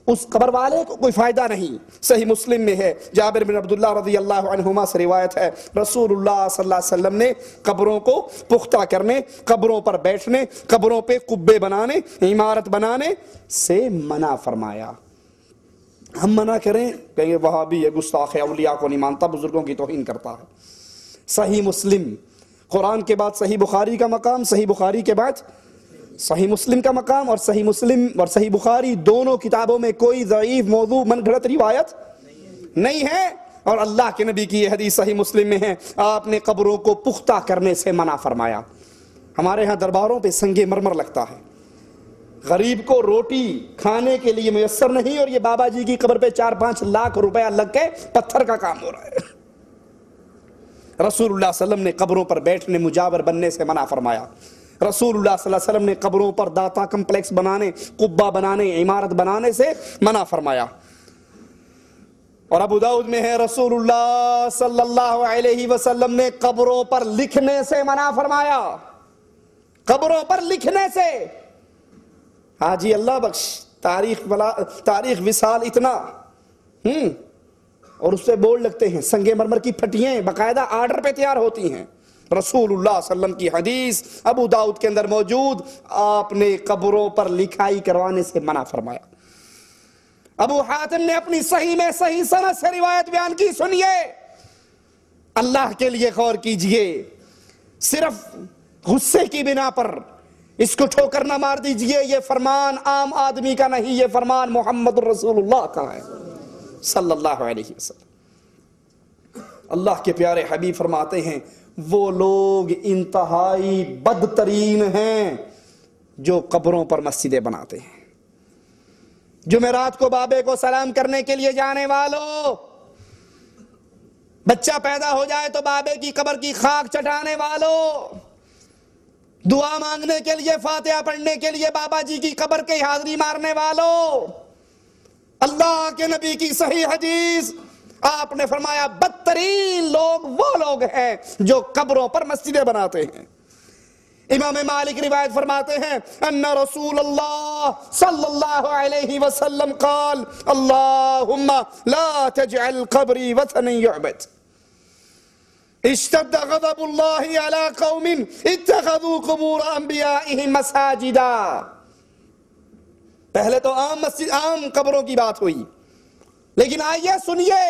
Speaker 3: اس قبر والے کو کوئی فائدہ نہیں. صحیح مسلم میں ہے, جابر بن عبداللہ رضی اللہ عنہما سے روایت ہے, رسول اللہ صلی اللہ علیہ وسلم نے قبروں کو پختہ کرنے, قبروں پر بیٹھنے, قبروں پہ قبے بنانے, عمارت بنانے سے منع فرمایا. ہم منع کریں, کہیں گے وہابی ہے, گستاخ ہے, اولیاء کو نہیں مانتا, بزرگوں کی توہین کرتا ہے. صحیح مسلم, قرآن کے بعد صحیح بخاری کا مقام, صحیح بخاری کے بعد صحیح مسلم کا مقام, اور صحیح مسلم اور صحیح بخاری دونوں کتابوں میں کوئی ضعیف موضوع من گھڑت روایت نہیں ہے. اور اللہ کے نبی کی یہ حدیث صحیح مسلم میں ہے, آپ نے قبروں کو پختہ کرنے سے منع فرمایا. ہمارے ہاں درباروں پہ سنگ مرمر لگتا ہے, غریب کو روٹی کھانے کے لیے میسر نہیں, اور یہ بابا جی کی قبر پہ 4-5 لاکھ روپیہ لگ کے پتھر کا کام ہو رہا ہے. رسول اللہ صلی اللہ علیہ وسلم نے قبروں پر بیٹھنے, مجاور بننے سے منع فرمایا. رسول اللہ صلی اللہ علیہ وسلم نے قبروں پر داتا کمپلیکس بنانے, قبہ بنانے, عمارت بنانے سے منع فرمایا. اور ابو داؤد میں ہے, رسول اللہ صلی اللہ علیہ وسلم نے قبروں پر لکھنے سے منع فرمایا. قبروں پر لکھنے سے, حاجی اللہ بخش تاریخ وصال اتنا, اور اس پہ بورڈ لگتے ہیں, سنگ مرمر کی پھٹیاں باقاعدہ آرڈر پہ تیار ہوتی ہیں. رسول اللہ صلی اللہ علیہ وسلم کی حدیث ابو داؤد کے اندر موجود, آپ نے قبروں پر لکھائی کروانے سے منع فرمایا. ابو حاتم نے اپنی صحیح میں صحیح سند سے روایت بیان کی, سنیے, اللہ کے لیے غور کیجئے. صرف غصے کی بنا پر اس کو ٹھوکر نہ مار دیجئے, یہ فرمان عام آدمی کا نہیں, یہ فرمان محمد رسول اللہ کا ہے صلی اللہ علیہ وسلم. اللہ کے پیارے حبیب فرماتے ہیں, وہ لوگ انتہائی بدترین ہیں جو قبروں پر مسجدیں بناتے ہیں. جمعرات کو بابے کو سلام کرنے کے لیے جانے والوں, بچہ پیدا ہو جائے تو بابے کی قبر کی خاک چٹانے والوں, دعا مانگنے کے لیے, فاتحہ پڑھنے کے لیے بابا جی کی قبر کے حاضری مارنے والوں, اللہ کے نبی کی صحیح حدیث, آپ نے فرمایا بدترین لوگ وہ لوگ ہیں جو قبروں پر مسجدیں بناتے ہیں. امام مالک روایت فرماتے ہیں, ان رسول اللہ صلی اللہ علیہ وسلم قال, اللہم لا تجعل قبری وثنا یعبد, اشتد غضب اللہ علی قوم اتخذوا قبور انبیائہم مساجدا. پہلے تو عام قبروں کی بات ہوئی, لیکن آئیے سنیے,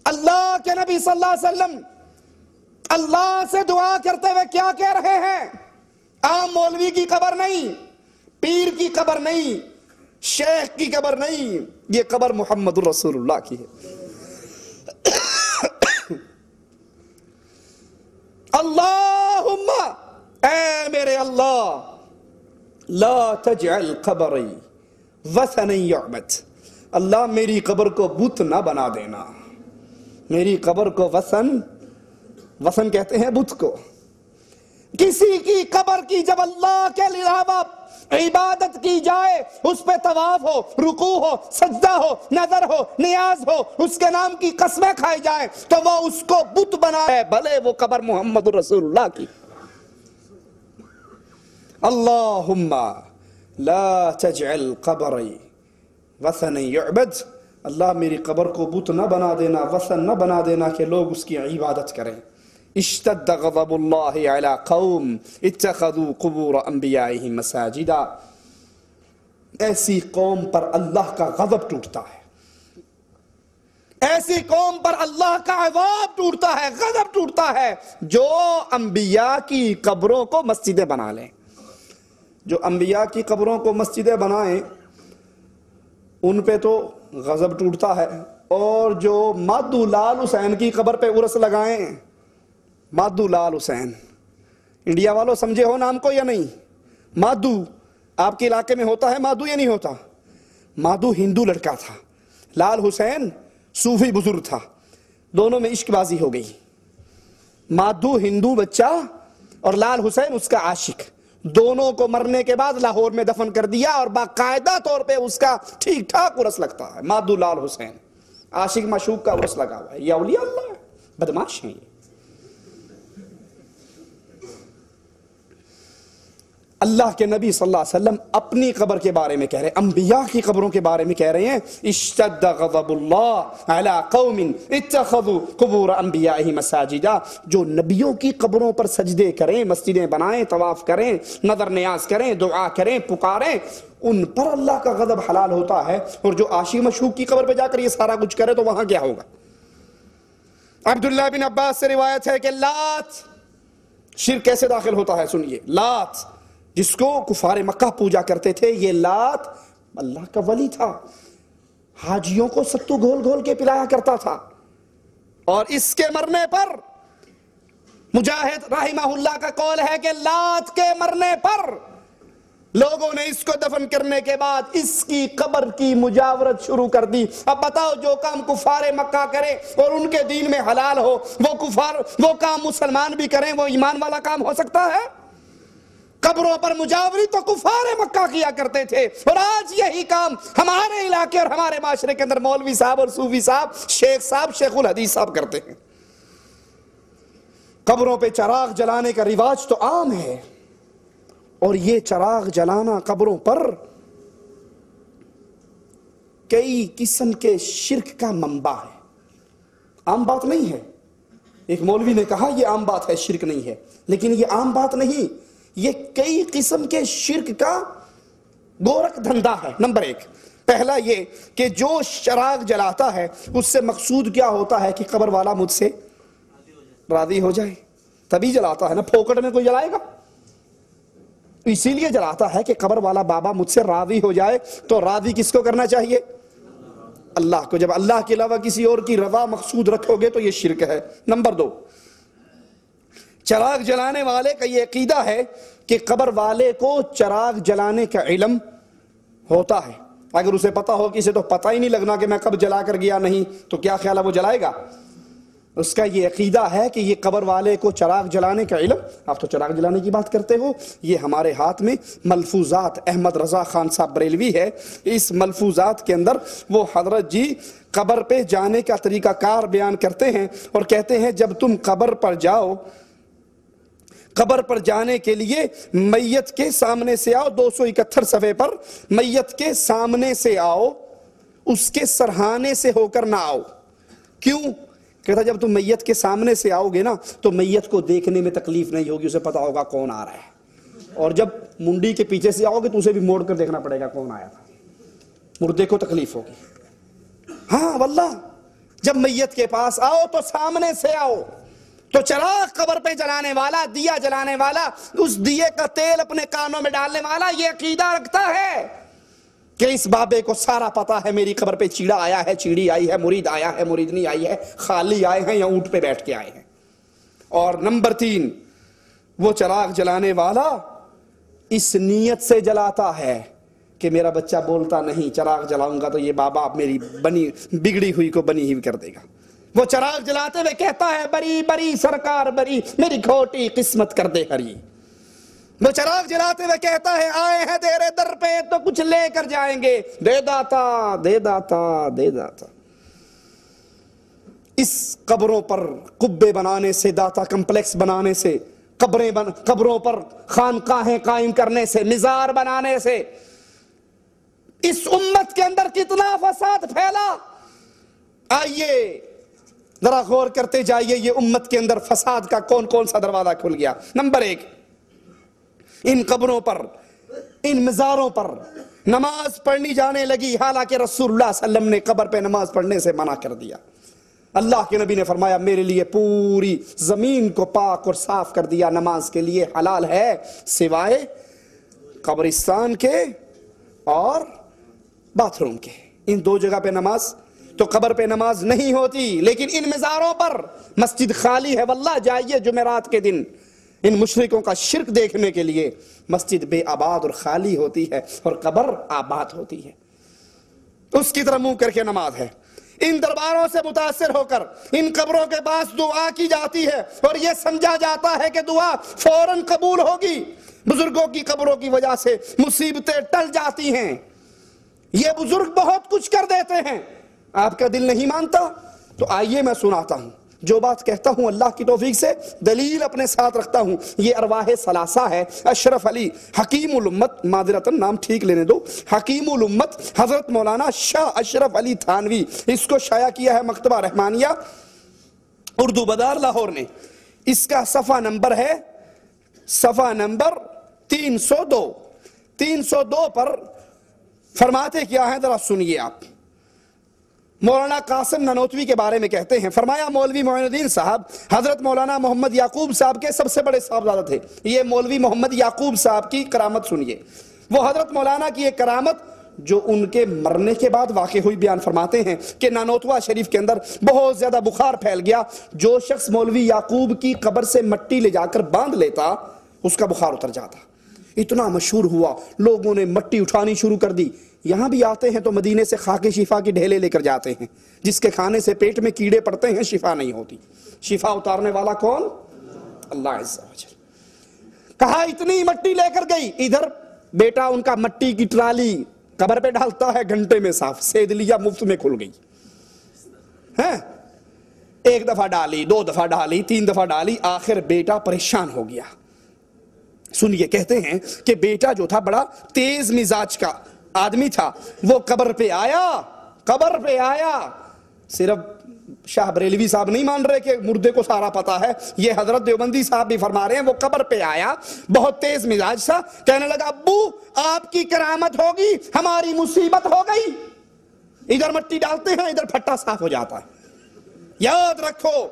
Speaker 3: اللہ کے نبی صلی اللہ علیہ وسلم اللہ سے دعا کرتے ہوئے کیا کہہ رہے ہیں. عام مولوی کی قبر نہیں, پیر کی قبر نہیں, شیخ کی قبر نہیں, یہ قبر محمد رسول اللہ کی ہے. اللہم, اے میرے اللہ, لا تجعل قبری وثنا یعبد, اللہ میری قبر کو بت نہ بنا دینا. میری قبر کو وثن کہتے ہیں بت کو. کسی کی قبر کی جب اللہ کے علاوہ عبادت کی جائے, اس پہ طواف ہو, رکوع ہو, سجدہ ہو, نظر ہو, نیاز ہو, اس کے نام کی قسمیں کھائی جائیں, تو وہ اس کو بت بنائے, بھلے وہ قبر محمد رسول اللہ کی. اللہم لا تجعل قبری وثن یعبد, اللہ میری قبر کو بت نہ بنا دینا, وثن نہ بنا دینا کہ لوگ اس کی عبادت کریں. اشتد غضب اللہ علی قوم اتخذوا قبور انبیائہم مساجدا, ایسی قوم پر اللہ کا غضب ٹوٹتا ہے, ایسی قوم پر اللہ کا عذاب ٹوٹتا ہے, غضب ٹوٹتا ہے جو انبیاء کی قبروں کو مسجدیں بنا لیں. جو انبیاء کی قبروں کو مسجدیں بنائیں ان پہ تو غضب ٹوٹتا ہے، اور جو مادو لال حسین کی قبر پہ عرس لگائیں، مادو لال حسین، انڈیا والوں سمجھے ہو نام کو یا نہیں؟ مادو آپ کے علاقے میں ہوتا ہے مادو یا نہیں ہوتا؟ مادو ہندو لڑکا تھا، لال حسین صوفی بزرگ تھا، دونوں میں عشق بازی ہو گئی۔ مادو ہندو بچہ اور لال حسین اس کا عاشق، دونوں کو مرنے کے بعد لاہور میں دفن کر دیا، اور باقاعدہ طور پہ اس کا ٹھیک ٹھاک عرس لگتا ہے۔ مادو لال حسین، عاشق معشوق کا عرس لگا ہوا ہے۔ یہ اولیاء اللہ ہے، بدماش ہیں یہ۔ اللہ کے نبی صلی اللہ علیہ وسلم اپنی قبر کے بارے میں کہہ رہے ہیں، انبیاء کی قبروں کے بارے میں کہہ رہے ہیں، اشتد غضب اللہ علی قوم اتخذوا قبور انبیائہ مساجدا، جو نبیوں کی قبروں پر سجدے کریں، مسجدیں بنائیں، طواف کریں، نظر نیاز کریں، دعا کریں، پکاریں، ان پر اللہ کا غضب حلال ہوتا ہے۔ اور جو عاشق مشوق کی قبر پہ جا کر یہ سارا کچھ کرے تو وہاں کیا ہوگا؟ عبداللہ بن عباس سے روایت ہے کہ لات، شرک کیسے داخل ہوتا ہے سنیے، لات جس کو کفار مکہ پوجا کرتے تھے، یہ لات اللہ کا ولی تھا، حاجیوں کو ستو گھول گھول کے پلایا کرتا تھا، اور اس کے مرنے پر مجاہد رحمہ اللہ کا قول ہے کہ لات کے مرنے پر لوگوں نے اس کو دفن کرنے کے بعد اس کی قبر کی مجاورت شروع کر دی۔ اب بتاؤ، جو کام کفار مکہ کرے اور ان کے دین میں حلال ہو، وہ کام مسلمان بھی کریں، وہ ایمان والا کام ہو سکتا ہے؟ قبروں پر مجاوری تو کفار مکہ کیا کرتے تھے، اور آج یہی کام ہمارے علاقے اور ہمارے معاشرے کے اندر مولوی صاحب اور صوفی صاحب، شیخ الحدیث صاحب کرتے ہیں۔ قبروں پہ چراغ جلانے کا رواج تو عام ہے، اور یہ چراغ جلانا قبروں پر کئی قسم کے شرک کا منبع ہے۔ عام بات نہیں ہے، ایک مولوی نے کہا یہ عام بات ہے، شرک نہیں ہے، لیکن یہ عام بات نہیں، یہ کئی قسم کے شرک کا گورکھ دھندا ہے۔ نمبر ایک، پہلا یہ کہ جو چراغ جلاتا ہے اس سے مقصود کیا ہوتا ہے کہ قبر والا مجھ سے راضی ہو جائے، تبھی جلاتا ہے نا، پھوکٹ میں کوئی جلائے گا؟ اسی لیے جلاتا ہے کہ قبر والا بابا مجھ سے راضی ہو جائے۔ تو راضی کس کو کرنا چاہیے؟ اللہ کو۔ جب اللہ کے علاوہ کسی اور کی رضا مقصود رکھو گے تو یہ شرک ہے۔ نمبر دو، چراغ جلانے والے کا یہ عقیدہ ہے کہ قبر والے کو چراغ جلانے کا علم ہوتا ہے، اگر اسے پتا ہو کہ اسے تو پتہ ہی نہیں لگنا کہ میں کب جلا کر گیا نہیں، تو کیا خیال ہے وہ جلائے گا؟ اس کا یہ عقیدہ ہے کہ یہ قبر والے کو چراغ جلانے کا علم۔ آپ تو چراغ جلانے کی بات کرتے ہو، یہ ہمارے ہاتھ میں ملفوظات احمد رضا خان صاحب بریلوی ہے، اس ملفوظات کے اندر وہ حضرت جی قبر پہ جانے کا طریقہ کار بیان کرتے ہیں، اور کہتے ہیں جب تم قبر پر جاؤ، قبر پر جانے کے لیے میت کے سامنے سے آؤ، 271 صفحے پر، میت کے سامنے سے آؤ، اس کے سرہانے سے ہو کر نہ آؤ۔ کیوں؟ کہتا جب تم میت کے سامنے سے آؤ گے نا تو میت کو دیکھنے میں تکلیف نہیں ہوگی، اسے پتا ہوگا کون آ رہا ہے، اور جب منڈی کے پیچھے سے آؤ گے تو اسے بھی موڑ کر دیکھنا پڑے گا کون آیا تھا، مردے کو تکلیف ہوگی۔ ہاں واللہ، جب میت کے پاس آؤ تو سامنے سے آؤ۔ تو چراغ قبر پہ جلانے والا، دیا جلانے والا، اس دیے کا تیل اپنے کانوں میں ڈالنے والا یہ عقیدہ رکھتا ہے کہ اس بابے کو سارا پتا ہے میری قبر پہ چیڑا آیا ہے، چیڑی آئی ہے، مرید آیا ہے، مریدنی آئی ہے، خالی آئے ہیں یا اونٹ پہ بیٹھ کے آئے ہیں۔ اور نمبر 3، وہ چراغ جلانے والا اس نیت سے جلاتا ہے کہ میرا بچہ بولتا نہیں، چراغ جلاؤں گا تو یہ بابا میری بگڑی ہوئی کو بنی ہوئی کر دے گا۔ وہ چراغ جلاتے ہوئے کہتا ہے بری بری سرکار بری، میری کھوٹی قسمت کر دے ہری۔ وہ چراغ جلاتے ہوئے کہتا ہے آئے ہیں تیرے در پہ تو کچھ لے کر جائیں گے، دے داتا دے داتا دے داتا۔ اس قبروں پر قبے بنانے سے، داتا کمپلیکس بنانے سے، قبروں پر خانقاہیں قائم کرنے سے، مزار بنانے سے اس امت کے اندر کتنا فساد پھیلا۔ آئیے ذرا غور کرتے جائیے، یہ امت کے اندر فساد کا کون کون سا دروازہ کھل گیا۔ نمبر 1، ان قبروں پر، ان مزاروں پر نماز پڑھنی جانے لگی، حالانکہ رسول اللہ صلی اللہ علیہ وسلم نے قبر پہ نماز پڑھنے سے منع کر دیا۔ اللہ کے نبی نے فرمایا میرے لیے پوری زمین کو پاک اور صاف کر دیا، نماز کے لیے حلال ہے سوائے قبرستان کے اور باتھ روم کے، ان دو جگہ پہ نماز، تو قبر پہ نماز نہیں ہوتی، لیکن ان مزاروں پر مسجد خالی ہے۔ واللہ جائیے جمعرات کے دن ان مشرکوں کا شرک دیکھنے کے لیے، مسجد بے آباد اور خالی ہوتی ہے اور قبر آباد ہوتی ہے، اس کی طرح منہ کر کے نماز ہے۔ ان درباروں سے متاثر ہو کر ان قبروں کے پاس دعا کی جاتی ہے اور یہ سمجھا جاتا ہے کہ دعا فوراً قبول ہوگی۔ بزرگوں کی قبروں کی وجہ سے مصیبتیں ٹل جاتی ہیں، یہ بزرگ بہت کچھ کر دیتے ہیں، آپ کا دل نہیں مانتا تو آئیے میں سناتا ہوں۔ جو بات کہتا ہوں اللہ کی توفیق سے دلیل اپنے ساتھ رکھتا ہوں۔ یہ ارواح ثلاثہ ہے۔ اشرف علی حکیم الامت، معذرتاً نام ٹھیک لینے دو، حکیم الامت حضرت مولانا شاہ اشرف علی تھانوی، اس کو شائع کیا ہے مکتبہ رحمانیہ اردو بازار لاہور نے۔ اس کا صفحہ نمبر ہے صفحہ نمبر 302۔ 302 پر فرماتے کیا ہے ذرا سنیے آپ۔ مولانا قاسم نانوتوی کے بارے میں کہتے ہیں، فرمایا مولوی معین الدین صاحب حضرت مولانا محمد یعقوب صاحب کے سب سے بڑے صاحبزادہ تھے۔ یہ مولوی محمد یعقوب صاحب کی کرامت سنیے۔ وہ حضرت مولانا کی ایک کرامت جو ان کے مرنے کے بعد واقع ہوئی بیان فرماتے ہیں کہ نانوتوا شریف کے اندر بہت زیادہ بخار پھیل گیا، جو شخص مولوی یعقوب کی قبر سے مٹی لے جا کر باندھ لیتا اس کا بخار اتر جاتا۔ اتنا مشہور ہوا، لوگوں نے مٹی اٹھانی شروع کر دی۔ یہاں بھی آتے ہیں تو مدینے سے خاک شفا کی ڈھیلے لے کر جاتے ہیں، جس کے کھانے سے پیٹ میں کیڑے پڑتے ہیں شفا نہیں ہوتی۔ شفا اتارنے والا کون؟ اللہ عز و جل۔ کہا اتنی مٹی لے کر گئی، ادھر بیٹا ان کا مٹی کی ٹرالی قبر پہ ڈالتا ہے، گھنٹے میں صاف، سید لیا مفت میں کھل گئی ہے۔ ایک دفعہ ڈالی، دو دفعہ ڈالی، تین دفعہ ڈالی، آخر بیٹا پریشان ہو گیا۔ سنیے، کہتے ہیں کہ بیٹا جو تھا بڑا تیز مزاج کا آدمی تھا، وہ قبر پہ آیا۔ صرف شاہ بریلوی صاحب نہیں مان رہے کہ مردے کو سارا پتا ہے، یہ حضرت دیوبندی صاحب بھی فرما رہے ہیں، وہ قبر پہ آیا، بہت تیز مزاج تھا، کہنے لگا ابو آپ کی کرامت ہوگی، ہماری مصیبت ہو گئی۔ ادھر مٹی ڈالتے ہیں، ادھر پھٹا صاف ہو جاتا ہے۔ یاد رکھو،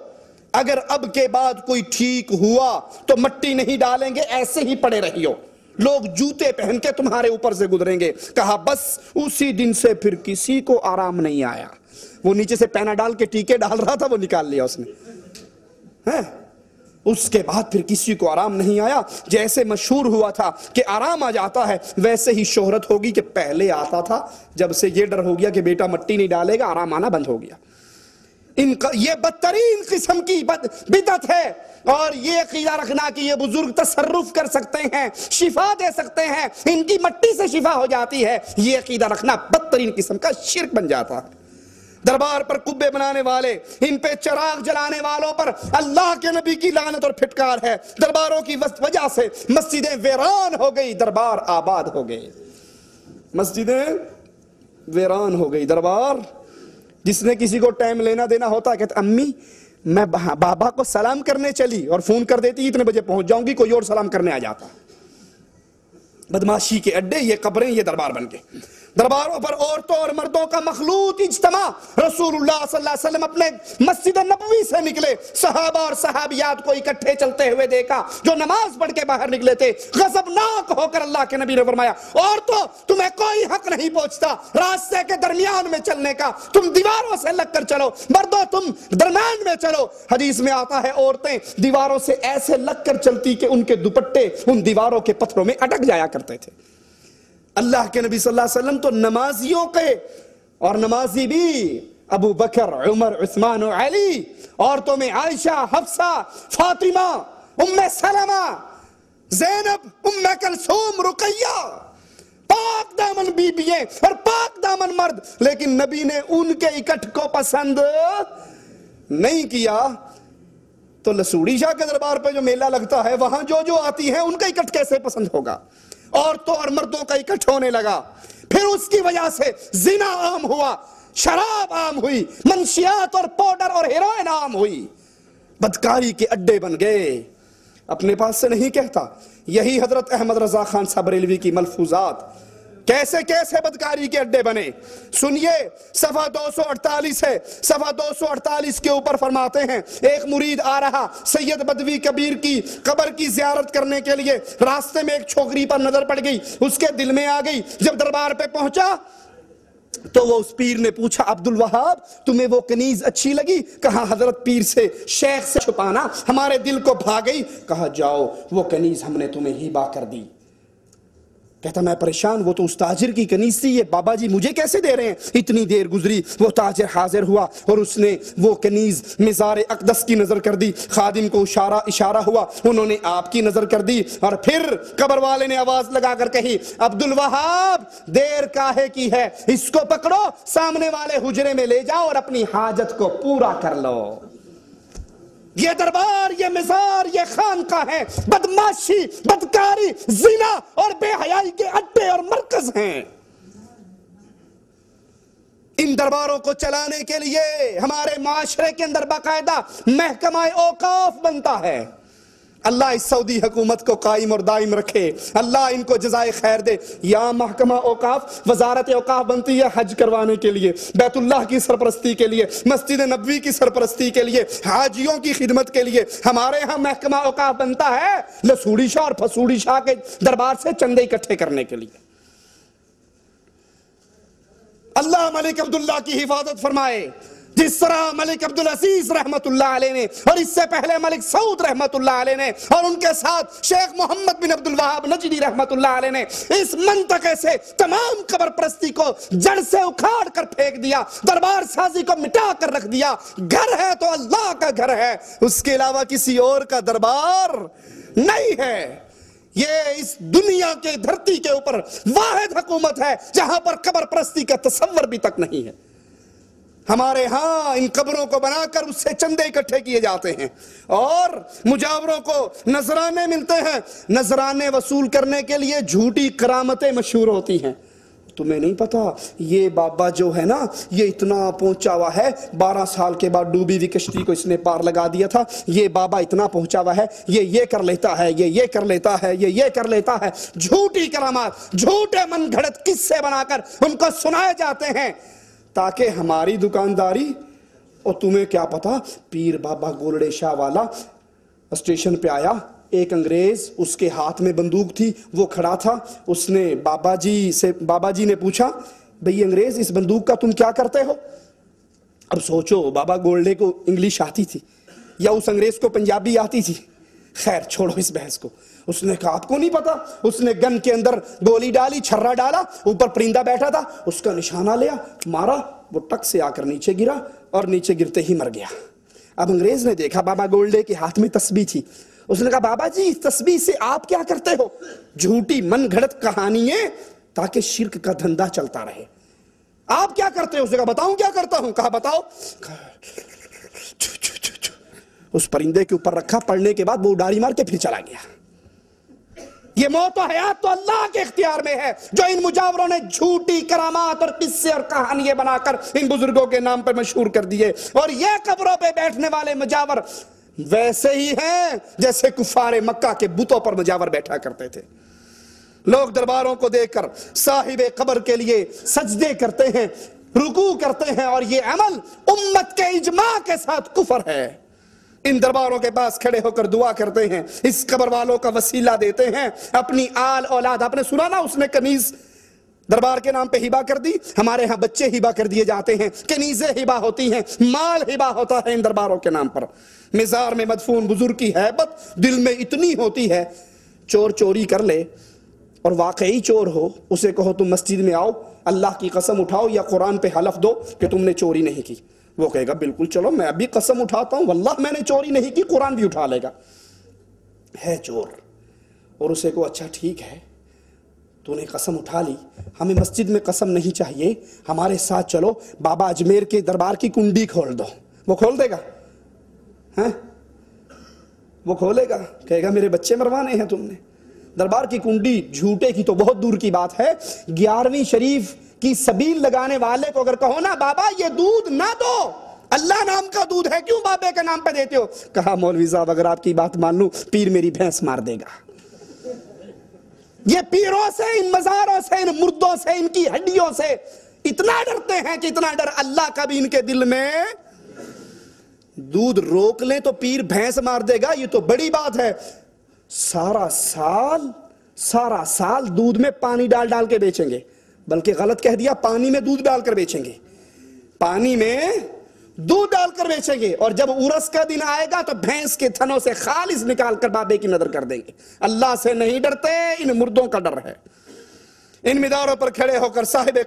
Speaker 3: اگر اب کے بعد کوئی ٹھیک ہوا تو مٹی نہیں ڈالیں گے، ایسے ہی پڑے رہیو، لوگ جوتے پہن کے تمہارے اوپر سے گزریں گے۔ کہا بس اسی دن سے پھر کسی کو آرام نہیں آیا۔ وہ نیچے سے پینا ڈال کے ٹیکے ڈال رہا تھا، وہ نکال لیا اس نے۔ اس کے بعد پھر کسی کو آرام نہیں آیا۔ جیسے مشہور ہوا تھا کہ آرام آ جاتا ہے، ویسے ہی شہرت ہوگی کہ پہلے آتا تھا، جب سے یہ ڈر ہو گیا کہ بیٹا مٹی نہیں ڈالے گا، آرام آنا بند ہو گیا۔ یہ بدترین قسم کی بدعت ہے، اور یہ عقیدہ رکھنا کہ یہ بزرگ تصرف کر سکتے ہیں، شفا دے سکتے ہیں، ان کی مٹی سے شفا ہو جاتی ہے، یہ عقیدہ رکھنا بدترین قسم کا شرک بن جاتا ہے۔ دربار پر قبے بنانے والے، ان پہ چراغ جلانے والوں پر اللہ کے نبی کی لعنت اور پھٹکار ہے۔ درباروں کی وجہ سے مسجدیں ویران ہو گئی، دربار آباد ہو گئے، مسجدیں ویران ہو گئی۔ دربار جس نے کسی کو ٹائم لینا دینا ہوتا، کہتا امی میں بابا کو سلام کرنے چلی، اور فون کر دیتی اتنے بجے پہنچ جاؤں گی، کوئی اور سلام کرنے آ جاتا۔ بدماشی کے اڈے یہ قبریں، یہ دربار بن گئے۔ درباروں پر عورتوں اور مردوں کا مخلوط اجتماع۔ رسول اللہ صلی اللہ علیہ وسلم اپنے مسجد نبوی سے نکلے، صحابہ اور صحابیات کو اکٹھے چلتے ہوئے دیکھا، جو نماز پڑھ کے باہر نکلے تھے۔ غضبناک ہو کر اللہ کے نبی نے فرمایا عورتوں تمہیں کوئی حق نہیں پہنچتا راستے کے درمیان میں چلنے کا، تم دیواروں سے لگ کر چلو، مردوں تم درمیان میں چلو۔ حدیث میں آتا ہے عورتیں دیواروں سے ایسے لگ کر چلتی کہ ان کے دوپٹے ان دیواروں کے پتھروں میں اٹک جایا کرتے تھے۔ اللہ کے نبی صلی اللہ علیہ وسلم تو نمازیوں کے، اور نمازی بھی ابو بکر، عمر، عثمان و علی، عورتوں میں عائشہ، حفصہ، فاطمہ، ام سلمہ، زینب، ام کلثوم، رقیہ، پاک دامن بیبییں اور پاک دامن مرد، لیکن نبی نے ان کے اکٹھ کو پسند نہیں کیا۔ تو لسوڑی شاہ کے دربار پہ جو میلہ لگتا ہے، وہاں جو جو آتی ہیں ان کا اکٹھ کیسے پسند ہوگا؟ عورتوں اور مردوں کا اکٹھ ہونے لگا، پھر اس کی وجہ سے زنا عام ہوا، شراب عام ہوئی، منشیات اور پاؤڈر اور ہیروئن عام ہوئی، بدکاری کے اڈے بن گئے۔ اپنے پاس سے نہیں کہتا، یہی حضرت احمد رضا خان صاحب بریلوی کی ملفوظات کیسے کیسے بدکاری کے اڈے بنے. سنیے صفحہ 248 ہے. صفحہ 248 کے اوپر فرماتے ہیں ایک مرید آ رہا سید بدوی کبیر کی قبر کی زیارت کرنے کے لیے. راستے میں ایک چھوکری پر نظر پڑ گئی, اس کے دل میں آ گئی. جب دربار پہ پہنچا تو وہ اس پیر نے پوچھا عبد الوہاب تمہیں وہ کنیز اچھی لگی؟ کہا حضرت پیر سے شیخ سے چھپانا ہمارے دل کو بھا گئی. کہا جاؤ وہ کنیز ہم نے تمہیں ہبہ کر دی. کہتا میں پریشان, وہ تو اس تاجر کی کنیز تھی, یہ بابا جی مجھے کیسے دے رہے ہیں؟ اتنی دیر گزری, وہ تاجر حاضر ہوا اور اس نے وہ کنیز مزار اقدس کی نظر کر دی. خادم کو اشارہ ہوا, انہوں نے آپ کی نظر کر دی. اور پھر قبر والے نے آواز لگا کر کہی عبد الوہاب دیر کاہے کی ہے, اس کو پکڑو سامنے والے حجرے میں لے جاؤ اور اپنی حاجت کو پورا کر لو. یہ دربار, یہ مزار, یہ خانقاہ ہے, بدماشی, بدکاری, زنا اور بے حیائی کے اڈے اور مرکز ہیں. ان درباروں کو چلانے کے لیے ہمارے معاشرے کے اندر باقاعدہ محکمہ اوقاف بنتا ہے. اللہ اس سعودی حکومت کو قائم اور دائم رکھے, اللہ ان کو جزائے خیر دے. یا محکمہ اوقاف, وزارت اوقاف بنتی ہے حج کروانے کے لیے, بیت اللہ کی سرپرستی کے لیے, مسجد نبوی کی سرپرستی کے لیے, حاجیوں کی خدمت کے لیے. ہمارے ہاں محکمہ اوقاف بنتا ہے لسوڑی شاہ اور پھسوڑی شاہ کے دربار سے چندے اکٹھے کرنے کے لیے. اللہ ملک عبداللہ کی حفاظت فرمائے. جس طرح ملک عبدالعزیز رحمت اللہ علیہ نے اور اس سے پہلے ملک سعود رحمت اللہ علیہ نے اور ان کے ساتھ شیخ محمد بن عبد الوہاب نجدی رحمت اللہ علیہ نے اس منطقے سے تمام قبر پرستی کو جڑ سے اکھاڑ کر پھینک دیا, دربار سازی کو مٹا کر رکھ دیا. گھر ہے تو اللہ کا گھر ہے, اس کے علاوہ کسی اور کا دربار نہیں ہے. یہ اس دنیا کے دھرتی کے اوپر واحد حکومت ہے جہاں پر قبر پرستی کا تصور بھی تک نہیں ہے. ہمارے ہاں ان قبروں کو بنا کر اس سے چندے اکٹھے کیے جاتے ہیں اور مجاوروں کو نذرانے ملتے ہیں. نذرانے وصول کرنے کے لیے جھوٹی کرامتیں مشہور ہوتی ہیں. تمہیں نہیں پتا یہ بابا جو ہے نا یہ اتنا پہنچا ہوا ہے, 12 سال کے بعد ڈوبی ہوئی کشتی کو اس نے پار لگا دیا تھا, یہ بابا اتنا پہنچا ہوا ہے, یہ کر لیتا ہے, یہ کر لیتا ہے, یہ کر لیتا ہے. جھوٹی کرامات, جھوٹے من گھڑت قصے بنا کر ان کو سنائے جاتے ہیں تاکہ ہماری دکانداری. اور تمہیں کیا پتا پیر بابا گولڑے شاہ والا اسٹیشن پہ آیا, ایک انگریز اس کے ہاتھ میں بندوق تھی, وہ کھڑا تھا, اس نے بابا جی نے پوچھا بھئی انگریز اس بندوق کا تم کیا کرتے ہو؟ اب سوچو بابا گولڑے کو انگلش آتی تھی یا اس انگریز کو پنجابی آتی تھی؟ خیر چھوڑو اس بحث کو. اس نے کہا آپ کو نہیں پتا, اس نے گن کے اندر گولی ڈالی, چھرا ڈالا, اوپر پرندہ بیٹھا تھا, اس کا نشانہ لیا, مارا, وہ ٹک سے آ کر نیچے گرا اور نیچے گرتے ہی مر گیا. اب انگریز نے دیکھا بابا گولڈے کے ہاتھ میں تسبیح تھی, اس نے کہا بابا جی اس تسبیح سے آپ کیا کرتے ہو؟ جھوٹی من گھڑت کہانیاں تاکہ شرک کا دھندا چلتا رہے. آپ کیا کرتے ہو؟ اس نے کہا بتاؤں کیا کرتا ہوں. کہا بتاؤ. اس پرندے کے اوپر رکھا, پڑھنے کے بعد وہ اڈاری مار کے پھر چلا گیا. یہ موت و حیات تو اللہ کے اختیار میں ہے جو ان مجاوروں نے جھوٹی کرامات اور قصے اور کہانیاں بنا کر ان بزرگوں کے نام پر مشہور کر دیے. اور یہ قبروں پہ بیٹھنے والے مجاور ویسے ہی ہیں جیسے کفار مکہ کے بتوں پر مجاور بیٹھا کرتے تھے. لوگ درباروں کو دیکھ کر صاحب قبر کے لیے سجدے کرتے ہیں, رکوع کرتے ہیں, اور یہ عمل امت کے اجماع کے ساتھ کفر ہے. ان درباروں کے پاس کھڑے ہو کر دعا کرتے ہیں, اس قبر والوں کا وسیلہ دیتے ہیں, اپنی آل اولاد. آپ نے سنا نا اس نے کنیز دربار کے نام پہ ہبہ کر دی. ہمارے ہاں بچے ہبہ کر دیے جاتے ہیں, کنیزیں ہبہ ہوتی ہیں, مال ہبہ ہوتا ہے ان درباروں کے نام پر. مزار میں مدفون بزرگ کی ہیبت دل میں اتنی ہوتی ہے, چور چوری کر لے اور واقعی چور ہو, اسے کہو تم مسجد میں آؤ, اللہ کی قسم اٹھاؤ یا قرآن پہ حلف دو کہ تم نے چوری نہیں کی. وہ کہے گا بالکل چلو میں ابھی قسم اٹھاتا ہوں واللہ میں نے چوری نہیں کی, قرآن بھی اٹھا لے گا. ہے چور. اور اسے کو اچھا ٹھیک ہے تو نے قسم اٹھا لی, ہمیں مسجد میں قسم نہیں چاہیے, ہمارے ساتھ چلو بابا اجمیر کے دربار کی کنڈی کھول دو. وہ کھول دے گا؟ ہاں وہ کھولے گا؟ کہے گا میرے بچے مروانے ہیں تم نے. دربار کی کنڈی جھوٹے کی تو بہت دور کی بات ہے. 11ویں شریف کی سبیل لگانے والے کو اگر کہو نا بابا یہ دودھ نہ دو, اللہ نام کا دودھ ہے, کیوں بابے کے نام پہ دیتے ہو؟ کہا مولوی صاحب اگر آپ کی بات مان لوں پیر میری بھینس مار دے گا. یہ پیروں سے، ان مزاروں سے، ان مردوں سے، ان کی ہڈیوں سے اتنا ڈرتے ہیں کہ اتنا ڈر اللہ کا بھی ان کے دل میں۔ دودھ روک لیں تو پیر بھینس مار دے گا، یہ تو بڑی بات ہے۔ سارا سال دودھ میں پانی ڈال ڈال کے بیچیں گے، بلکہ غلط کہہ دیا، پانی میں دودھ ڈال کر بیچیں گے، پانی میں دودھ ڈال کر بیچیں گے، اور جب عرس کا دن آئے گا تو بھینس کے تھنوں سے خالص نکال کر بابے کی نظر کر دیں گے۔ اللہ سے نہیں ڈرتے، ان مردوں کا ڈر ہے۔ ان مداروں پر کھڑے ہو کر صاحب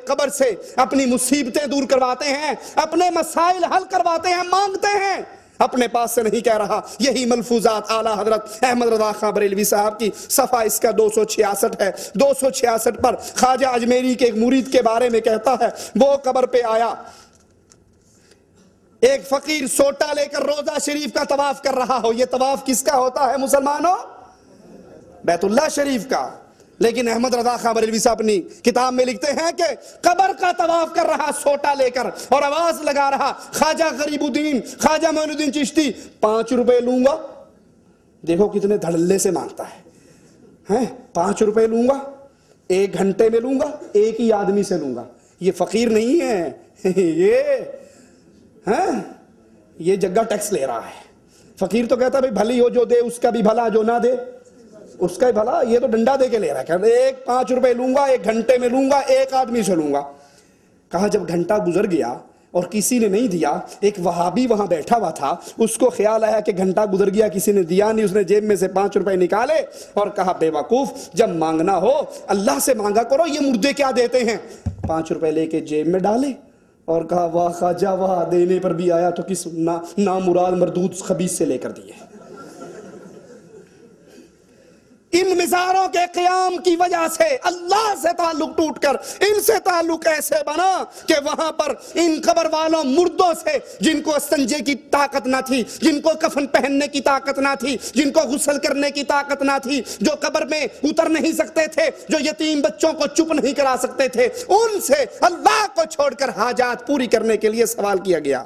Speaker 3: قبر سے اپنی مصیبتیں دور کرواتے ہیں، اپنے مسائل حل کرواتے ہیں، مانگتے ہیں، اپنے پاس سے نہیں کہہ رہا۔ یہی ملفوظات اعلیٰ حضرت احمد رضا خاں بریلوی صاحب کی صفحہ اس کا 266 ہے۔ 266 پر خواجہ اجمیری کے ایک مرید کے بارے میں کہتا ہے، وہ قبر پہ آیا، ایک فقیر سوٹا لے کر روضہ شریف کا طواف کر رہا ہو۔ یہ طواف کس کا ہوتا ہے مسلمانوں؟ بیت اللہ شریف کا۔ لیکن احمد رضا خاں بریلوی صاحب اپنی کتاب میں لکھتے ہیں کہ قبر کا طواف کر رہا سوٹا لے کر اور آواز لگا رہا، خواجہ غریب الدین، خواجہ معین الدین چشتی، 5 روپے لوں گا۔ دیکھو کتنے دھڑلے سے مانگتا ہے، 5 روپے لوں گا، 1 گھنٹے میں لوں گا، ایک ہی آدمی سے لوں گا۔ یہ فقیر نہیں ہے، یہ جگہ ٹیکس لے رہا ہے۔ فقیر تو کہتا ہے بھائی بھلی ہو جو دے اس کا بھی بھلا، جو نہ دے اس کا ہی بھلا۔ یہ تو ڈنڈا دے کے لے رہا ہے، کہ 5 روپے لوں گا، 1 گھنٹے میں لوں گا، ایک آدمی سے لوں گا۔ کہا جب گھنٹہ گزر گیا اور کسی نے نہیں دیا، ایک وہابی وہاں بیٹھا ہوا تھا، اس کو خیال آیا کہ گھنٹہ گزر گیا کسی نے دیا نہیں، اس نے جیب میں سے 5 روپے نکالے اور کہا بے وقوف، جب مانگنا ہو اللہ سے مانگا کرو، یہ مردے کیا دیتے ہیں۔ 5 روپے لے کے جیب میں ڈالے اور کہا واہ خواجہ واہ، دینے پر بھی آیا تو کس نامراد مردود خبیث سے لے کر دیے۔ ان مزاروں کے قیام کی وجہ سے اللہ سے تعلق ٹوٹ کر ان سے تعلق ایسے بنا کہ وہاں پر ان قبر والوں مردوں سے، جن کو استنجے کی طاقت نہ تھی، جن کو کفن پہننے کی طاقت نہ تھی، جن کو غسل کرنے کی طاقت نہ تھی، جو قبر میں اتر نہیں سکتے تھے، جو یتیم بچوں کو چپ نہیں کرا سکتے تھے، ان سے اللہ کو چھوڑ کر حاجات پوری کرنے کے لیے سوال کیا گیا۔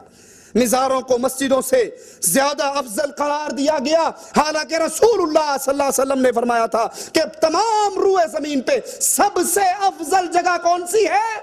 Speaker 3: مزاروں کو مسجدوں سے زیادہ افضل قرار دیا گیا، حالانکہ رسول اللہ صلی اللہ علیہ وسلم نے فرمایا تھا کہ تمام روئے زمین پہ سب سے افضل جگہ کون سی ہے؟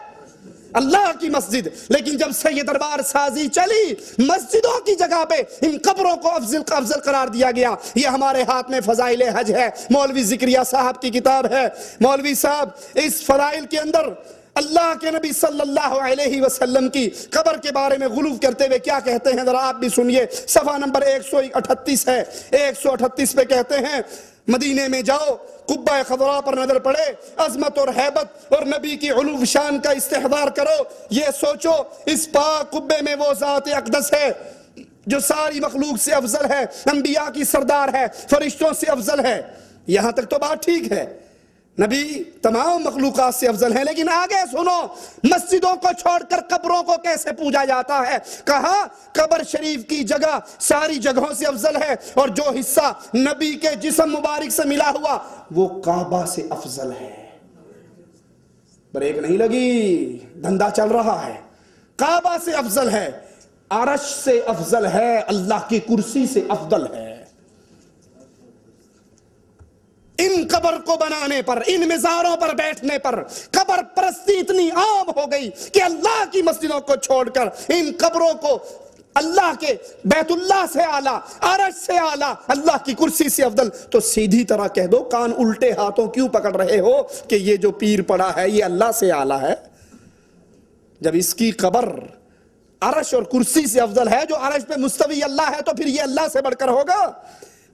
Speaker 3: اللہ کی مسجد۔ لیکن جب سے یہ دربار سازی چلی، مسجدوں کی جگہ پہ ان قبروں کو افضل قرار دیا گیا۔ یہ ہمارے ہاتھ میں فضائل حج ہے، مولوی ذکریہ صاحب کی کتاب ہے۔ مولوی صاحب اس فضائل کے اندر اللہ کے نبی صلی اللہ علیہ وسلم کی قبر کے بارے میں غلو کرتے ہوئے کیا کہتے ہیں، ذرا آپ بھی سنیے۔ صفحہ نمبر 138 ہے، 138 پہ کہتے ہیں، مدینے میں جاؤ، قبہ خضراء پر نظر پڑے، عظمت اور ہیبت اور نبی کی علو شان کا استحضار کرو، یہ سوچو اس پاک قبے میں وہ ذات اقدس ہے جو ساری مخلوق سے افضل ہے، انبیاء کی سردار ہے، فرشتوں سے افضل ہے۔ یہاں تک تو بات ٹھیک ہے، نبی تمام مخلوقات سے افضل ہیں، لیکن آگے سنو، مسجدوں کو چھوڑ کر قبروں کو کیسے پوجا جاتا ہے۔ کہا قبر شریف کی جگہ ساری جگہوں سے افضل ہے، اور جو حصہ نبی کے جسم مبارک سے ملا ہوا وہ کعبہ سے افضل ہے۔ بریک نہیں لگی، دھندا چل رہا ہے۔ کعبہ سے افضل ہے، عرش سے افضل ہے، اللہ کی کرسی سے افضل ہے۔ ان قبر کو بنانے پر، ان مزاروں پر بیٹھنے پر قبر پرستی اتنی عام ہو گئی کہ اللہ کی مسجدوں کو چھوڑ کر ان قبروں کو اللہ کے بیت اللہ سے اعلیٰ، عرش سے اعلیٰ، اللہ کی کرسی سے افضل۔ تو سیدھی طرح کہہ دو، کان الٹے ہاتھوں کیوں پکڑ رہے ہو کہ یہ جو پیر پڑا ہے یہ اللہ سے اعلیٰ ہے؟ جب اس کی قبر عرش اور کرسی سے افضل ہے، جو عرش پہ مستوی اللہ ہے، تو پھر یہ اللہ سے بڑھ کر ہوگا؟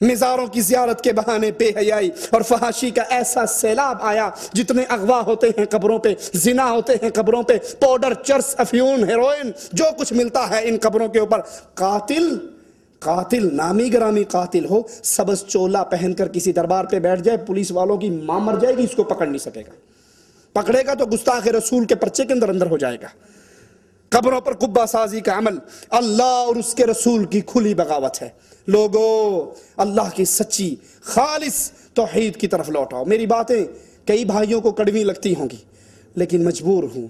Speaker 3: مزاروں کی زیارت کے بہانے بے حیائی اور فحاشی کا ایسا سیلاب آیا، جتنے اغوا ہوتے ہیں قبروں پہ، زنا ہوتے ہیں قبروں پہ، پاؤڈر، چرس، افیون، ہیروئن، جو کچھ ملتا ہے ان قبروں کے اوپر۔ قاتل نامی گرامی قاتل ہو، سبز چولا پہن کر کسی دربار پہ بیٹھ جائے، پولیس والوں کی ماں مر جائے گی، اس کو پکڑ نہیں سکے گا، پکڑے گا تو گستاخ رسول کے پرچے کے اندر ہو جائے گا۔ قبروں پر قبہ سازی کا عمل اللہ اور اس کے رسول کی کھلی بغاوت ہے۔ لوگو، اللہ کی سچی خالص توحید کی طرف لوٹاؤ۔ میری باتیں کئی بھائیوں کو کڑوی لگتی ہوں گی، لیکن مجبور ہوں،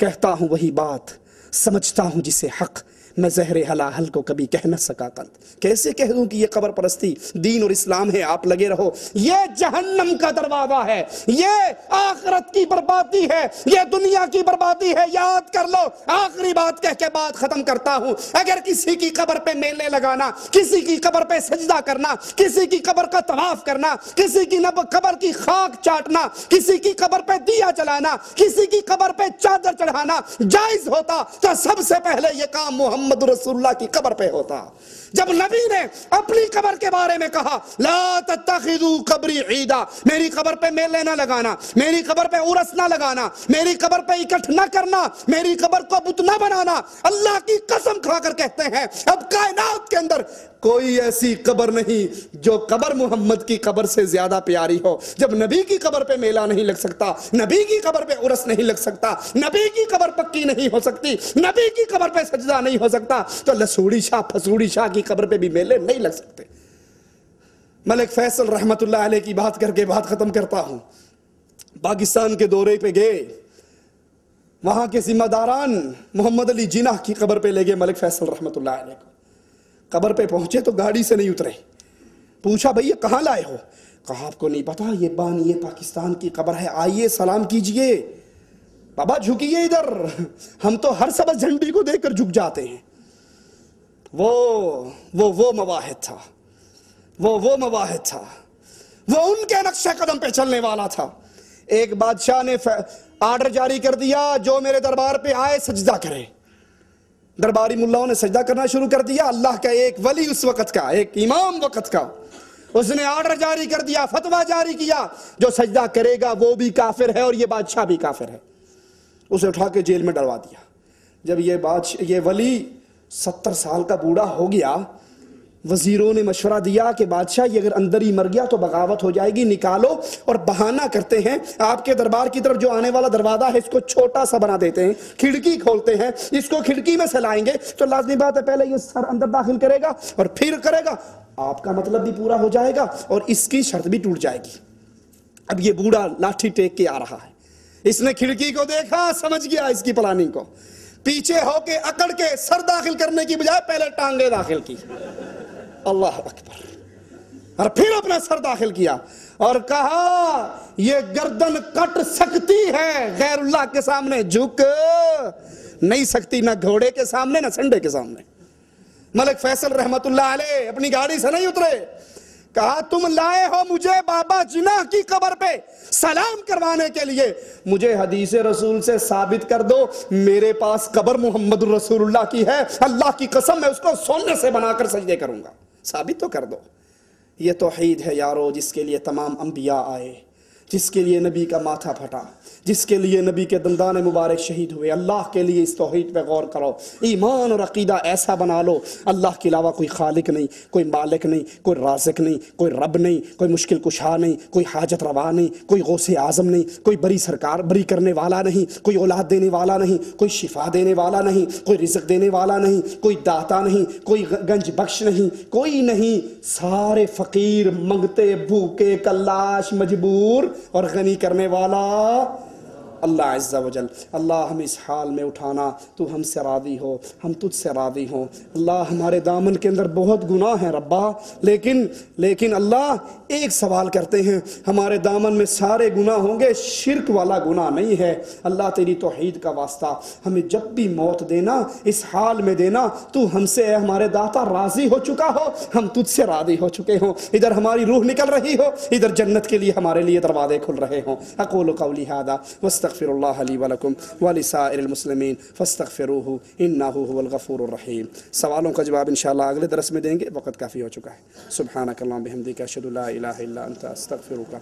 Speaker 3: کہتا ہوں وہی بات، سمجھتا ہوں جسے حق، میں زہر حلال کو کبھی کہہ نہ سکا قلب، کیسے کہہ دوں کہ یہ قبر پرستی دین اور اسلام ہے، آپ لگے رہو، یہ جہنم کا دروازہ ہے، یہ آخرت کی بربادی ہے، یہ دنیا کی بربادی ہے۔ یاد کر لو، آخری بات کہہ کے بات ختم کرتا ہوں، اگر کسی کی قبر پہ میلے لگانا، کسی کی قبر پہ سجدہ کرنا، کسی کی قبر کا طواف کرنا، کسی کی قبر کی خاک چاٹنا، کسی کی قبر پہ دیا جلانا، کسی کی قبر پہ چادر چڑھانا جائز ہوتا تو سب سے پہلے یہ کام محمد رسول اللہ کی قبر پہ ہوتا۔ جب نبی نے اپنی قبر کے بارے میں کہا لا تتخذوا قبری عیدا، میری قبر پہ میلے نہ لگانا، میری قبر پہ عرس نہ لگانا، میری قبر پہ اکٹھ نہ کرنا، میری قبر کو بت نہ بنانا، اللہ کی قسم کھا کر کہتے ہیں اب کائنات کے اندر کوئی ایسی قبر نہیں جو قبر محمد کی قبر سے زیادہ پیاری ہو۔ جب نبی کی قبر پہ میلہ نہیں لگ سکتا، نبی کی قبر پہ عرس نہیں لگ سکتا، نبی کی قبر پکی نہیں ہو سکتی، نبی کی قبر پہ سجدہ نہیں ہو سکتا، تو لسوڑی شاہ پھسوڑی شاہ کی قبر پہ بھی میلے نہیں لگ سکتے۔ ملک فیصل رحمت اللہ علیہ کی بات کر کے بات ختم کرتا ہوں۔ پاکستان کے دورے پہ گئے، وہاں کے ذمہ داران محمد علی جناح کی قبر پہ لے گئے ملک فیصل رحمت اللہ علیہ کو۔ قبر پہ پہنچے تو گاڑی سے نہیں اترے، پوچھا بھئی یہ کہاں لائے ہو؟ کہا آپ کو نہیں پتا یہ بانی پاکستان کی قبر ہے، آئیے سلام کیجئے۔ بابا جھکیے ادھر، ہم تو ہر سبز جھنڈی کو دیکھ کر جھک جاتے ہیں۔ وہ مواحد تھا، وہ مواحد تھا، وہ ان کے نقش قدم پہ چلنے والا تھا۔ ایک بادشاہ نے آرڈر جاری کر دیا جو میرے دربار پہ آئے سجدہ کرے۔ درباری ملاؤں نے سجدہ کرنا شروع کر دیا۔ اللہ کا ایک ولی اس وقت کا، ایک امام وقت کا، اس نے آرڈر جاری کر دیا، فتویٰ جاری کیا، جو سجدہ کرے گا وہ بھی کافر ہے اور یہ بادشاہ بھی کافر ہے۔ اسے اٹھا کے جیل میں ڈلوا دیا۔ جب یہ ولی 70 سال کا بوڑھا ہو گیا، وزیروں نے مشورہ دیا کہ بادشاہ یہ اگر اندر ہی مر گیا تو بغاوت ہو جائے گی، نکالو، اور بہانہ کرتے ہیں آپ کے دربار کی طرف جو آنے والا دروازہ ہے اس کو چھوٹا سا بنا دیتے ہیں، کھڑکی کھولتے ہیں، اس کو کھڑکی میں سے لائیں گے تو لازمی بات ہے پہلے یہ سر اندر داخل کرے گا اور پھر کرے گا، آپ کا مطلب بھی پورا ہو جائے گا اور اس کی شرط بھی ٹوٹ جائے گی۔ اب یہ بوڑھا لاٹھی ٹیک کے آ رہا ہے، اس نے کھڑکی کو دیکھا، سمجھ گیا اس کی پلاننگ کو، پیچھے ہو کے اکڑ کے سر داخل کرنے کی بجائے پہلے ٹانگیں داخل کی، اللہ اکبر، اور پھر اپنا سر داخل کیا اور کہا یہ گردن کٹ سکتی ہے، غیر اللہ کے سامنے جھک نہیں سکتی، نہ گھوڑے کے سامنے نہ سنڈے کے سامنے۔ ملک فیصل رحمت اللہ علیہ اپنی گاڑی سے نہیں اترے، کہا تم لائے ہو مجھے بابا جناح کی قبر پہ سلام کروانے کے لیے، مجھے حدیث رسول سے ثابت کر دو میرے پاس قبر محمد رسول اللہ کی ہے، اللہ کی قسم میں اس کو سونے سے بنا کر سجدے کروں گا، ثابت تو کر دو۔ یہ توحید ہے یارو، جس کے لیے تمام انبیاء آئے، جس کے لیے نبی کا ماتھا پھٹا، جس کے لیے نبی کے دندان مبارک شہید ہوئے۔ اللہ کے لیے اس توحید پہ غور کرو، ایمان اور عقیدہ ایسا بنا لو اللہ کے علاوہ کوئی خالق نہیں، کوئی مالک نہیں، کوئی رازق نہیں، کوئی رب نہیں، کوئی مشکل کشا نہیں، کوئی حاجت روا نہیں، کوئی غوث اعظم نہیں، کوئی بری سرکار بری کرنے والا نہیں، کوئی اولاد دینے والا نہیں، کوئی شفا دینے والا نہیں، کوئی رزق دینے والا نہیں، کوئی داتا نہیں، کوئی گنج بخش نہیں، کوئی نہیں، سارے فقیر، منگتے، بھوکے، کلاش، مجبور اور غنی کرنے والا اللہ عز و جل۔ اللہ ہم اس حال میں اٹھانا، تو ہم سے راضی ہو، ہم تجھ سے راضی ہوں۔ اللہ ہمارے دامن کے اندر بہت گناہ ہیں ربا، لیکن اللہ ایک سوال کرتے ہیں، ہمارے دامن میں سارے گناہ ہوں گے، شرک والا گناہ نہیں ہے۔ اللہ تیری توحید کا واسطہ ہمیں جب بھی موت دینا اس حال میں دینا تو ہم سے اے ہمارے داتا راضی ہو چکا ہو، ہم تجھ سے راضی ہو چکے ہوں، ادھر ہماری روح نکل رہی ہو، ادھر جنت کے لیے ہمارے لیے دروازے کھل رہے ہوں۔ اقول قولی ھذا واستغفر اللہ لی ولکم ولسائر المسلمین فاستغفروہ انہ هو الغفور الرحیم۔ سوالوں کا جواب انشاءاللہ اگلے درس میں دیں گے، وقت کافی ہو چکا ہے۔ سبحانک اللہم بحمدک اشہد ان لا الہ الا انت استغفرک